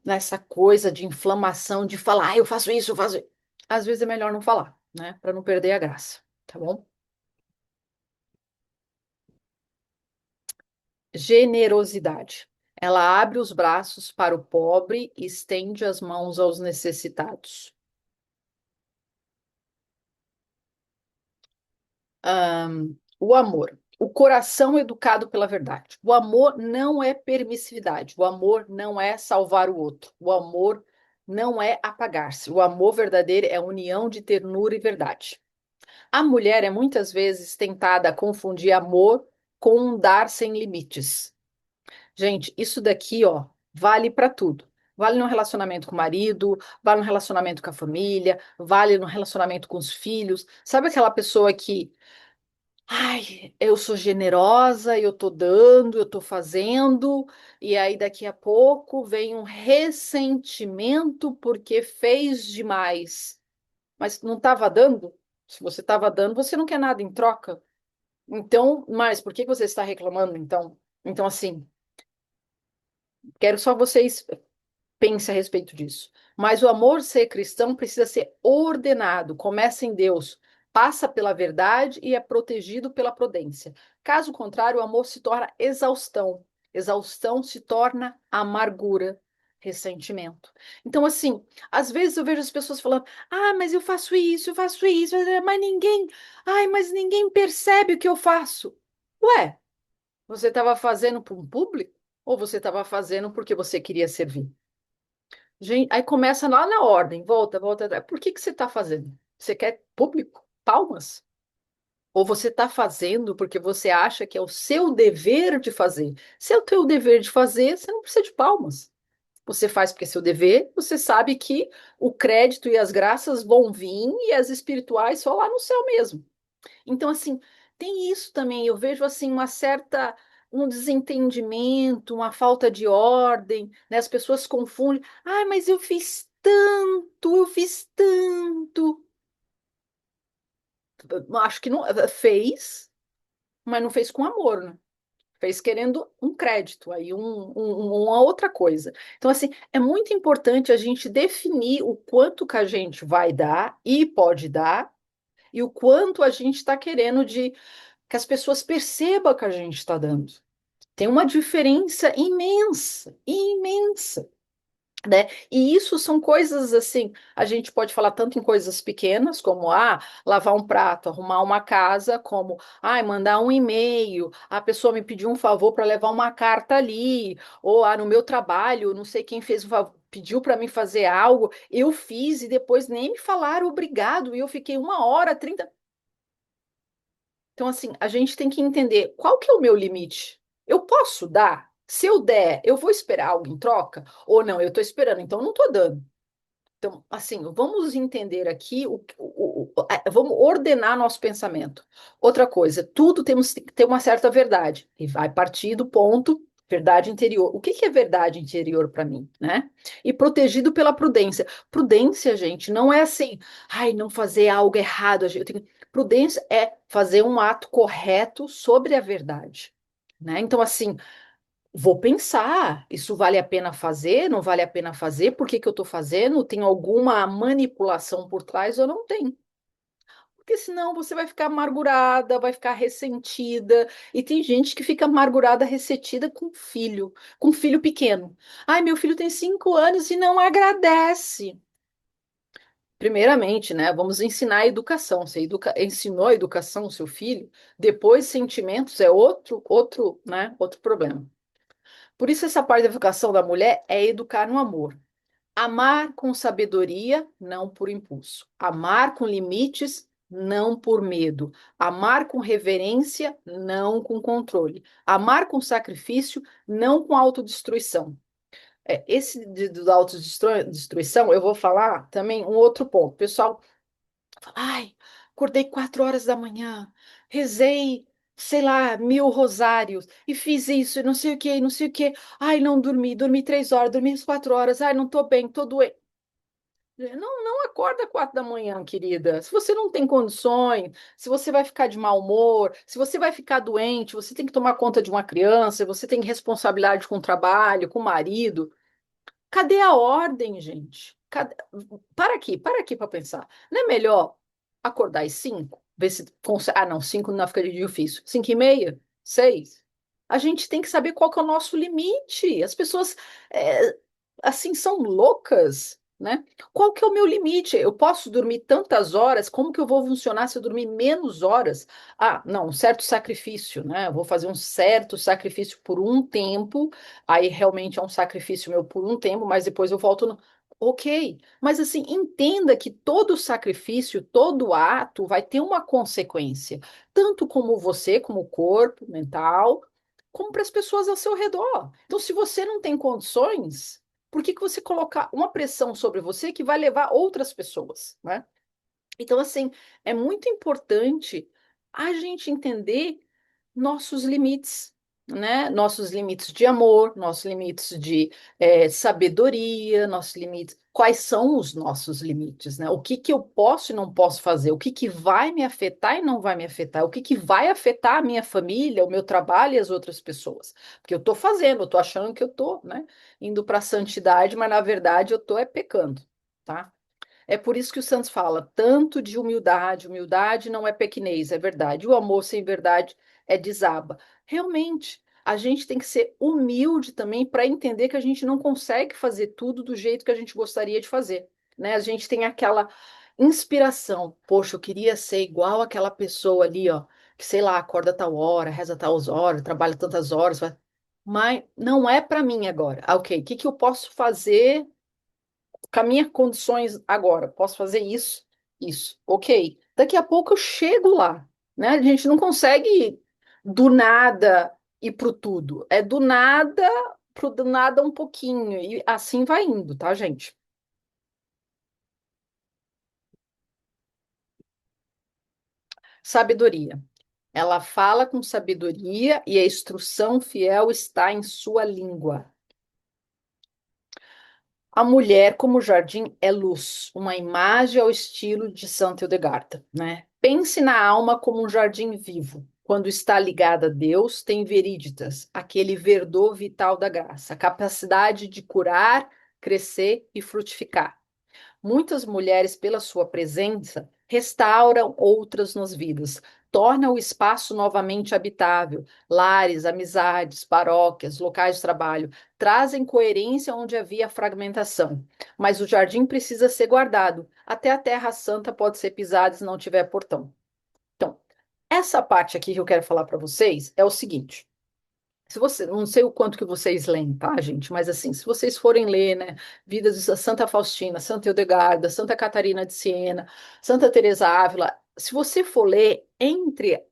nessa coisa de inflamação, de falar, ah, eu faço isso, eu faço. Às vezes é melhor não falar, né? Para não perder a graça, tá bom? Generosidade. Ela abre os braços para o pobre e estende as mãos aos necessitados. O amor. O coração educado pela verdade. O amor não é permissividade. O amor não é salvar o outro. O amor não é apagar-se. O amor verdadeiro é união de ternura e verdade. A mulher é muitas vezes tentada a confundir amor com um dar sem limites. Gente, isso daqui, ó, vale para tudo. Vale no relacionamento com o marido, vale no relacionamento com a família, vale no relacionamento com os filhos. Sabe aquela pessoa que ai, eu sou generosa, eu tô dando, eu tô fazendo, e aí daqui a pouco vem um ressentimento porque fez demais. Mas não estava dando? Se você estava dando, você não quer nada em troca. Então, mas por que você está reclamando então? Então, assim, quero só vocês pense a respeito disso. Mas o amor ser cristão precisa ser ordenado, começa em Deus, passa pela verdade e é protegido pela prudência. Caso contrário, o amor se torna exaustão. Exaustão se torna amargura, ressentimento. Então, assim, às vezes eu vejo as pessoas falando: ah, mas eu faço isso, mas ninguém, ai, mas ninguém percebe o que eu faço. Ué, você estava fazendo para um público? Ou você estava fazendo porque você queria servir? Gente, aí começa lá na ordem, volta, volta. Por que que você está fazendo? Você quer público? Palmas? Ou você está fazendo porque você acha que é o seu dever de fazer? Se é o teu dever de fazer, você não precisa de palmas. Você faz porque é seu dever, você sabe que o crédito e as graças vão vir e as espirituais só lá no céu mesmo. Então, assim, tem isso também. Eu vejo assim um desentendimento, uma falta de ordem, né? As pessoas confundem. Ah, mas eu fiz tanto, eu fiz tanto. Acho que não fez, mas não fez com amor, né? Fez querendo um crédito, aí uma outra coisa. Então, assim, é muito importante a gente definir o quanto que a gente vai dar e pode dar, e o quanto a gente está querendo de que as pessoas percebam que a gente está dando. Tem uma diferença imensa, imensa, né? E isso são coisas assim, a gente pode falar tanto em coisas pequenas, como lavar um prato, arrumar uma casa, como mandar um e-mail, a pessoa me pediu um favor para levar uma carta ali, ou no meu trabalho, não sei quem fez um favor. Pediu para mim fazer algo, eu fiz e depois nem me falaram obrigado, e eu fiquei 1 hora, 30. Então, assim, a gente tem que entender qual que é o meu limite. Eu posso dar? Se eu der, eu vou esperar algo em troca? Ou não, eu estou esperando, então eu não estou dando. Então, assim, vamos entender aqui, vamos ordenar nosso pensamento. Outra coisa, tudo temos que ter uma certa verdade. E vai partir do ponto verdade interior. O que que é verdade interior para mim, né? E protegido pela prudência. Prudência, gente, não é assim, ai, não fazer algo errado. Prudência é fazer um ato correto sobre a verdade, né? Então, assim, vou pensar, isso vale a pena fazer? Não vale a pena fazer? Por que que eu estou fazendo? Tem alguma manipulação por trás ou não tem? Porque senão você vai ficar amargurada, vai ficar ressentida. E tem gente que fica amargurada, ressentida com filho pequeno. Ai, meu filho tem 5 anos e não agradece. Primeiramente, né, vamos ensinar a educação. Você ensinou a educação ao seu filho, depois sentimentos é né, outro problema. Por isso, essa parte da educação da mulher é educar no amor. Amar com sabedoria, não por impulso. Amar com limites, não por medo. Amar com reverência, não com controle. Amar com sacrifício, não com autodestruição. Esse da autodestruição, eu vou falar também um outro ponto. Pessoal, fala, ai, acordei 4 horas da manhã, rezei, sei lá, 1.000 rosários e fiz isso, e não sei o que, não sei o que. Ai, não dormi, dormi 3 horas, dormi 4 horas. Ai, não tô bem, tô doente. Não, não acorda 4 da manhã, querida. Se você não tem condições, se você vai ficar de mau humor, se você vai ficar doente, você tem que tomar conta de uma criança, você tem responsabilidade com o trabalho, com o marido. Cadê a ordem, gente? Para aqui para pensar. Não é melhor acordar às 5? Ver se consegue. Ah, não, 5 não fica difícil. 5h30? 6? A gente tem que saber qual que é o nosso limite. As pessoas, é, assim, são loucas, né? Qual que é o meu limite? Eu posso dormir tantas horas? Como que eu vou funcionar se eu dormir menos horas? Ah, não, um certo sacrifício, né? Eu vou fazer um certo sacrifício por um tempo. Aí realmente é um sacrifício meu por um tempo, mas depois eu volto no. Ok, mas assim, entenda que todo sacrifício, todo ato vai ter uma consequência, tanto como você, como o corpo, mental, como para as pessoas ao seu redor. Então, se você não tem condições, por que que você colocar uma pressão sobre você que vai levar outras pessoas, né? Então, assim, é muito importante a gente entender nossos limites, né? Nossos limites de amor, nossos limites de sabedoria, nossos limites. Quais são os nossos limites, né? O que que eu posso e não posso fazer? O que que vai me afetar e não vai me afetar? O que que vai afetar a minha família, o meu trabalho e as outras pessoas? Porque eu estou fazendo, eu estou achando que eu estou, né, indo para a santidade, mas na verdade eu estou pecando, tá? É por isso que o Santos fala tanto de humildade. Humildade não é pequenez, é verdade. O amor sem verdade é desaba. Realmente, a gente tem que ser humilde também para entender que a gente não consegue fazer tudo do jeito que a gente gostaria de fazer, né? A gente tem aquela inspiração. Poxa, eu queria ser igual aquela pessoa ali, ó, que sei lá, acorda tal hora, reza tal horas, trabalha tantas horas, mas não é para mim agora. Ah, ok, o que que eu posso fazer com as minhas condições agora, posso fazer isso, isso, ok. Daqui a pouco eu chego lá, né? A gente não consegue do nada ir pro tudo, é do nada pro do nada um pouquinho, e assim vai indo, tá, gente? Sabedoria. Ela fala com sabedoria e a instrução fiel está em sua língua. A mulher como jardim é luz, uma imagem ao estilo de Santa Hildegarda, né? Pense na alma como um jardim vivo. Quando está ligada a Deus, tem veríditas, aquele verdor vital da graça, a capacidade de curar, crescer e frutificar. Muitas mulheres, pela sua presença, restauram outras nas vidas, tornam o espaço novamente habitável, lares, amizades, paróquias, locais de trabalho, trazem coerência onde havia fragmentação. Mas o jardim precisa ser guardado, até a terra santa pode ser pisada se não tiver portão. Então, essa parte aqui que eu quero falar para vocês é o seguinte. Se você, não sei o quanto que vocês leem, tá, gente? Mas assim, se vocês forem ler, né, Vidas de Santa Faustina, Santa Hildegarda, Santa Catarina de Siena, Santa Teresa Ávila, se você for ler entre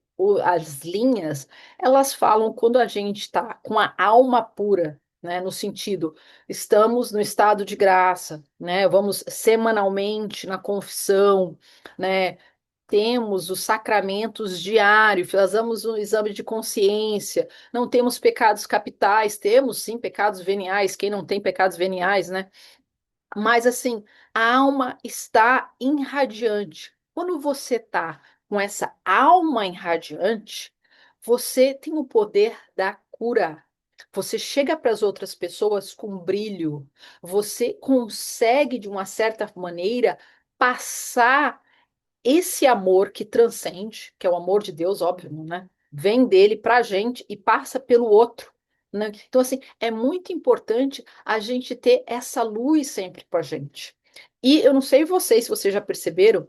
as linhas, elas falam quando a gente está com a alma pura, né, no sentido, estamos no estado de graça, né? Vamos semanalmente na confissão, né? Temos os sacramentos diários, fazemos um exame de consciência, não temos pecados capitais, temos sim pecados veniais, quem não tem pecados veniais, né? Mas assim, a alma está irradiante. Quando você está com essa alma irradiante, você tem o poder da cura. Você chega para as outras pessoas com brilho, você consegue, de uma certa maneira, passar esse amor que transcende, que é o amor de Deus, óbvio, né? Vem dele para a gente e passa pelo outro, né? Então, assim, é muito importante a gente ter essa luz sempre com a gente. E eu não sei vocês, se vocês já perceberam,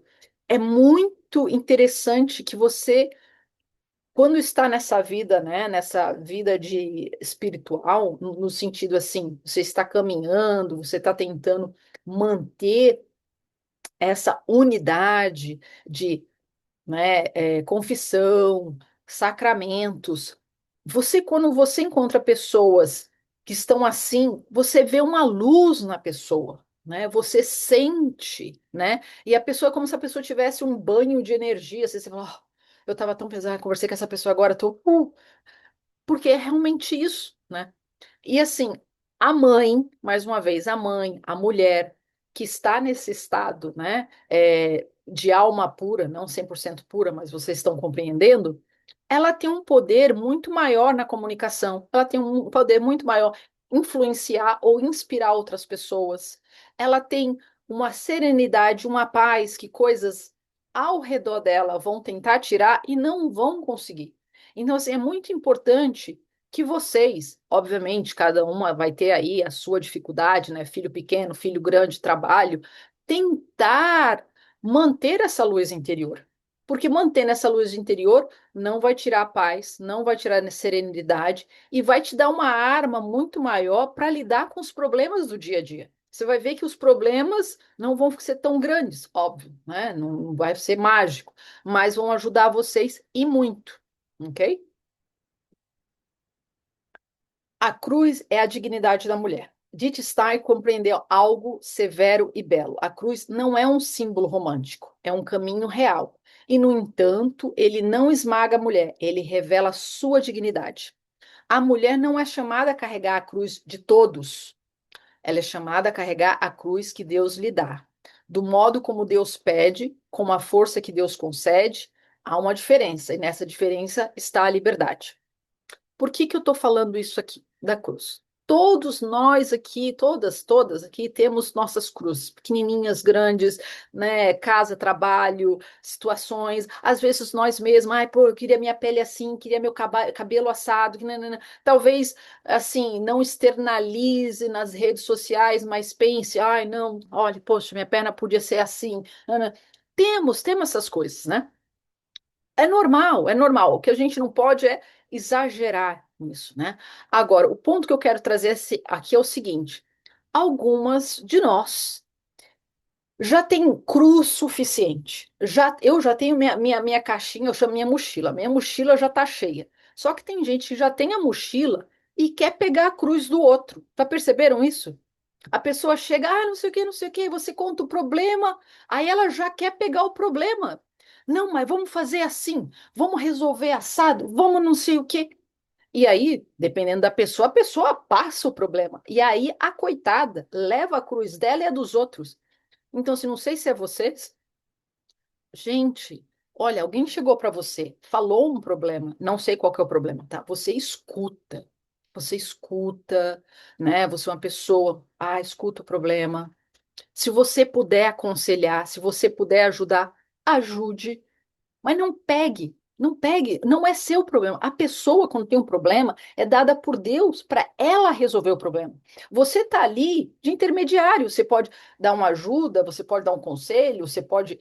é muito interessante que você, quando está nessa vida, né, nessa vida de espiritual, no sentido assim, você está caminhando, você está tentando manter essa unidade de né? Confissão, sacramentos. Quando você encontra pessoas que estão assim, você vê uma luz na pessoa, né? Você sente, né? E a pessoa é como se a pessoa tivesse um banho de energia. Assim, você fala, "Oh, eu estava tão pesada, conversei com essa pessoa agora, tô, porque é realmente isso, né? E assim, a mãe, mais uma vez, a mãe, a mulher que está nesse estado, né, de alma pura, não 100% pura, mas vocês estão compreendendo, ela tem um poder muito maior na comunicação, ela tem um poder muito maior em influenciar ou inspirar outras pessoas. Ela tem uma serenidade, uma paz que coisas ao redor dela vão tentar tirar e não vão conseguir. Então, assim, é muito importante que vocês, obviamente, cada uma vai ter aí a sua dificuldade, né? Filho pequeno, filho grande, trabalho, tentar manter essa luz interior. Porque mantendo essa luz interior não vai tirar a paz, não vai tirar a serenidade e vai te dar uma arma muito maior para lidar com os problemas do dia a dia. Você vai ver que os problemas não vão ser tão grandes, óbvio, né? Não vai ser mágico, mas vão ajudar vocês e muito, ok? A cruz é a dignidade da mulher. Dittstein compreendeu algo severo e belo. A cruz não é um símbolo romântico, é um caminho real. E, no entanto, ele não esmaga a mulher, ele revela sua dignidade. A mulher não é chamada a carregar a cruz de todos, ela é chamada a carregar a cruz que Deus lhe dá. Do modo como Deus pede, com a força que Deus concede, há uma diferença, e nessa diferença está a liberdade. Por que que eu estou falando isso aqui da cruz? Todos nós aqui, todas aqui, temos nossas cruzes, pequenininhas, grandes, né? Casa, trabalho, situações. Às vezes nós mesmos, ai, pô, eu queria minha pele assim, queria meu cabelo assado. Que nanana. Talvez, assim, não externalize nas redes sociais, mas pense, ai, não, olha, poxa, minha perna podia ser assim. Nanana. Temos essas coisas, né? É normal, é normal. O que a gente não pode é exagerar nisso, né? Agora, o ponto que eu quero trazer aqui é o seguinte: algumas de nós já tem cruz suficiente. Eu já tenho minha caixinha, eu chamo minha mochila. Minha mochila já está cheia. Só que tem gente que já tem a mochila e quer pegar a cruz do outro. Já perceberam isso? A pessoa chega, não sei o que, não sei o que, você conta o problema, aí ela já quer pegar o problema. Não, mas vamos fazer assim, vamos resolver assado, vamos não sei o quê. E aí, dependendo da pessoa, a pessoa passa o problema. E aí a coitada leva a cruz dela e a dos outros. Então, se não sei se é vocês, gente, olha, alguém chegou para você, falou um problema, não sei qual que é o problema, tá? Você escuta. Você escuta, né? Você é uma pessoa, escuta o problema. Se você puder aconselhar, se você puder ajudar, ajude, mas não pegue, não é seu problema. A pessoa, quando tem um problema, é dada por Deus para ela resolver o problema. Você está ali de intermediário, você pode dar uma ajuda, você pode dar um conselho, você pode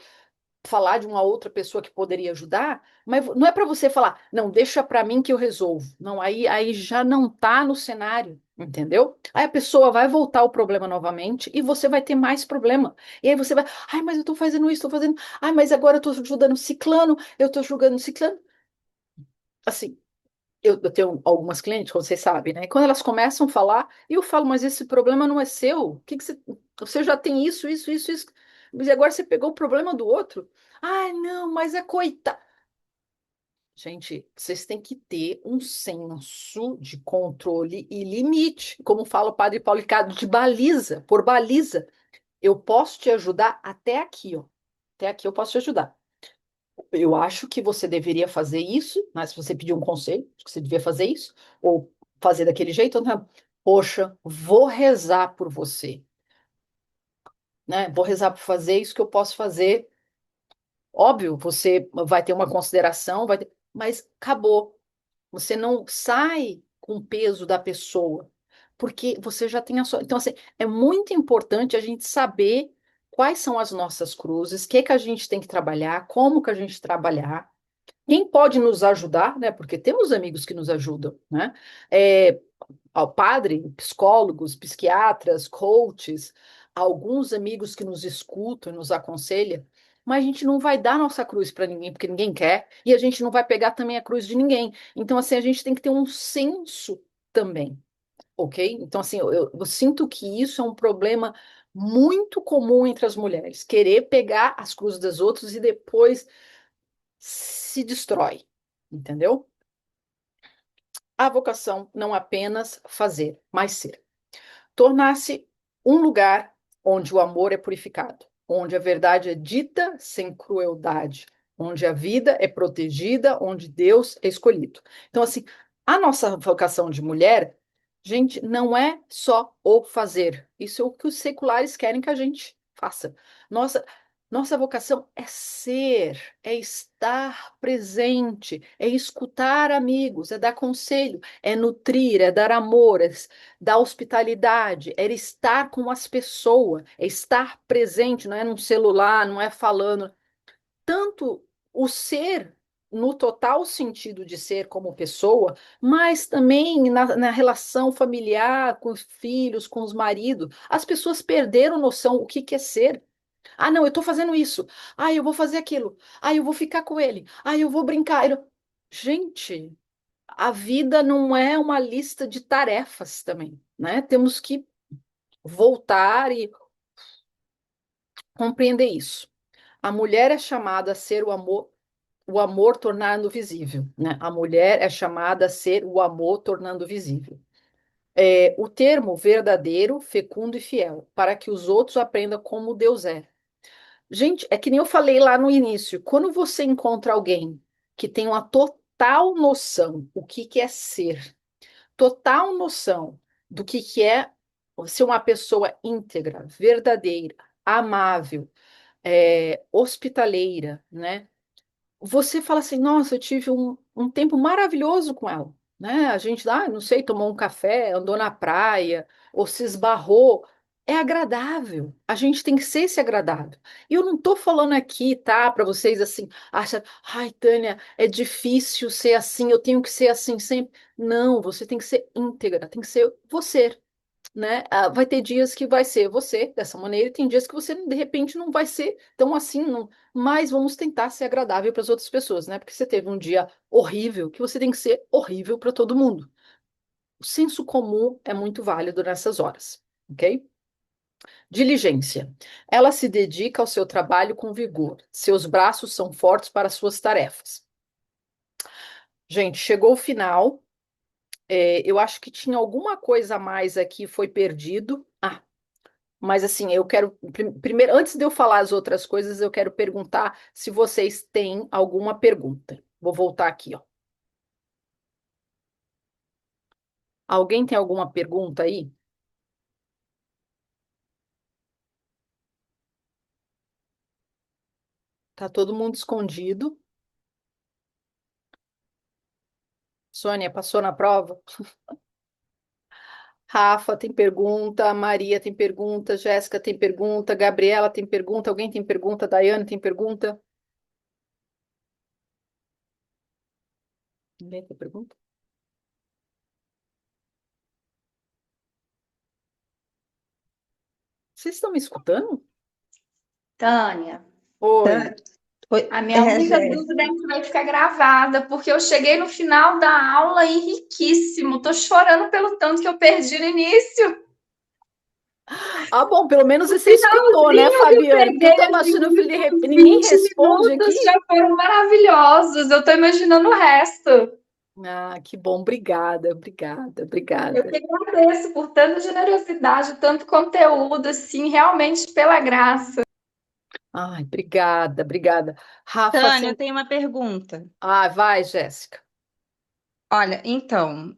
falar de uma outra pessoa que poderia ajudar, mas não é para você falar, não, deixa para mim que eu resolvo. Não, aí já não está no cenário, entendeu? Aí a pessoa vai voltar o problema novamente e você vai ter mais problema. E aí você vai, mas eu estou fazendo isso, estou fazendo, mas agora eu estou ajudando ciclano, eu estou julgando ciclano. Assim, eu tenho algumas clientes, como você sabe, né? E quando elas começam a falar, eu falo, mas esse problema não é seu. O que que você já tem isso. Mas agora você pegou o problema do outro. Ai, não, mas é coita. Gente, vocês têm que ter um senso de controle e limite. Como fala o padre Paulo Ricardo, de baliza, por baliza. Eu posso te ajudar até aqui, ó. Até aqui eu posso te ajudar. Eu acho que você deveria fazer isso, mas se você pedir um conselho, acho que você devia fazer isso, ou fazer daquele jeito, não. Poxa, vou rezar por você, né? Vou rezar por fazer isso que eu posso fazer. Óbvio, você vai ter uma consideração, mas acabou. Você não sai com o peso da pessoa, porque você já tem a sua. Então, assim, é muito importante a gente saber quais são as nossas cruzes, o que que a gente tem que trabalhar, como que a gente trabalhar. Quem pode nos ajudar, né? Porque temos amigos que nos ajudam, né? Ao padre, psicólogos, psiquiatras, coaches, alguns amigos que nos escutam e nos aconselham, mas a gente não vai dar nossa cruz para ninguém, porque ninguém quer, e a gente não vai pegar também a cruz de ninguém. Então, assim, a gente tem que ter um senso também, ok? Então, assim, eu sinto que isso é um problema muito comum entre as mulheres, querer pegar as cruzes das outras e depois se destrói, entendeu? A vocação não é apenas fazer, mas ser. Tornar-se um lugar onde o amor é purificado, onde a verdade é dita sem crueldade, onde a vida é protegida, onde Deus é escolhido. Então, assim, a nossa vocação de mulher, gente, não é só o fazer. Isso é o que os seculares querem que a gente faça. Nossa, nossa vocação é ser, é estar presente, é escutar amigos, é dar conselho, é nutrir, é dar amor, é da hospitalidade, era estar com as pessoas, é estar presente, não é num celular, não é falando. Tanto o ser, no total sentido de ser como pessoa, mas também na relação familiar, com os filhos, com os maridos. As pessoas perderam noção o que é ser. Ah, não, eu estou fazendo isso. Ah, eu vou fazer aquilo. Ah, eu vou ficar com ele. Ah, eu vou brincar. Gente, a vida não é uma lista de tarefas também, né? Temos que voltar e compreender isso. A mulher é chamada a ser o amor tornando visível, né? A mulher é chamada a ser o amor tornando visível. É, o termo verdadeiro, fecundo e fiel, para que os outros aprendam como Deus é. Gente, é que nem eu falei lá no início, quando você encontra alguém que tem uma total noção o que é ser, total noção do que é ser uma pessoa íntegra, verdadeira, amável, hospitaleira, né? Você fala assim, nossa, eu tive um tempo maravilhoso com ela, né? A gente, não sei, tomou um café, andou na praia, ou se esbarrou. É agradável. A gente tem que ser esse agradável. E eu não estou falando aqui, tá, para vocês assim, acham, ai, Tânia, é difícil ser assim, eu tenho que ser assim sempre. Não, você tem que ser íntegra, tem que ser você, né? Vai ter dias que vai ser você dessa maneira, e tem dias que você de repente não vai ser tão assim, não. Mas vamos tentar ser agradável para as outras pessoas, né? Porque você teve um dia horrível, que você tem que ser horrível para todo mundo. O senso comum é muito válido nessas horas, ok? Diligência. Ela se dedica ao seu trabalho com vigor. Seus braços são fortes para suas tarefas. Gente, chegou o final. Eu acho que tinha alguma coisa a mais aqui, foi perdido. Mas assim, eu quero primeiro, antes de eu falar as outras coisas, eu quero perguntar se vocês têm alguma pergunta. Vou voltar aqui, ó. Alguém tem alguma pergunta aí? Tá todo mundo escondido. Sônia, passou na prova? Rafa tem pergunta, Maria tem pergunta, Jéssica tem pergunta, Gabriela tem pergunta, alguém tem pergunta, Daiane tem pergunta? Ninguém tem pergunta? Vocês estão me escutando? Tânia, Oi. Tá? Oi, a minha única dúvida é Jéssica. que vai ficar gravada, porque eu cheguei no final da aula e riquíssimo. Tô chorando pelo tanto que eu perdi no início. Ah, bom, pelo menos O você escutou, né, finalzinho que eu Fabiane? Porque eu peguei, tava assim, achando, eu os falei, últimos ninguém 20 responde minutos aqui. já foram maravilhosos. Eu tô imaginando o resto. Ah, que bom, obrigada, obrigada, Eu obrigada. que agradeço por tanta generosidade, tanto conteúdo, assim, realmente pela graça. Ai, obrigada, obrigada. Rafa, Tânia, eu assim, tenho uma pergunta. vai, Jéssica. Olha, então,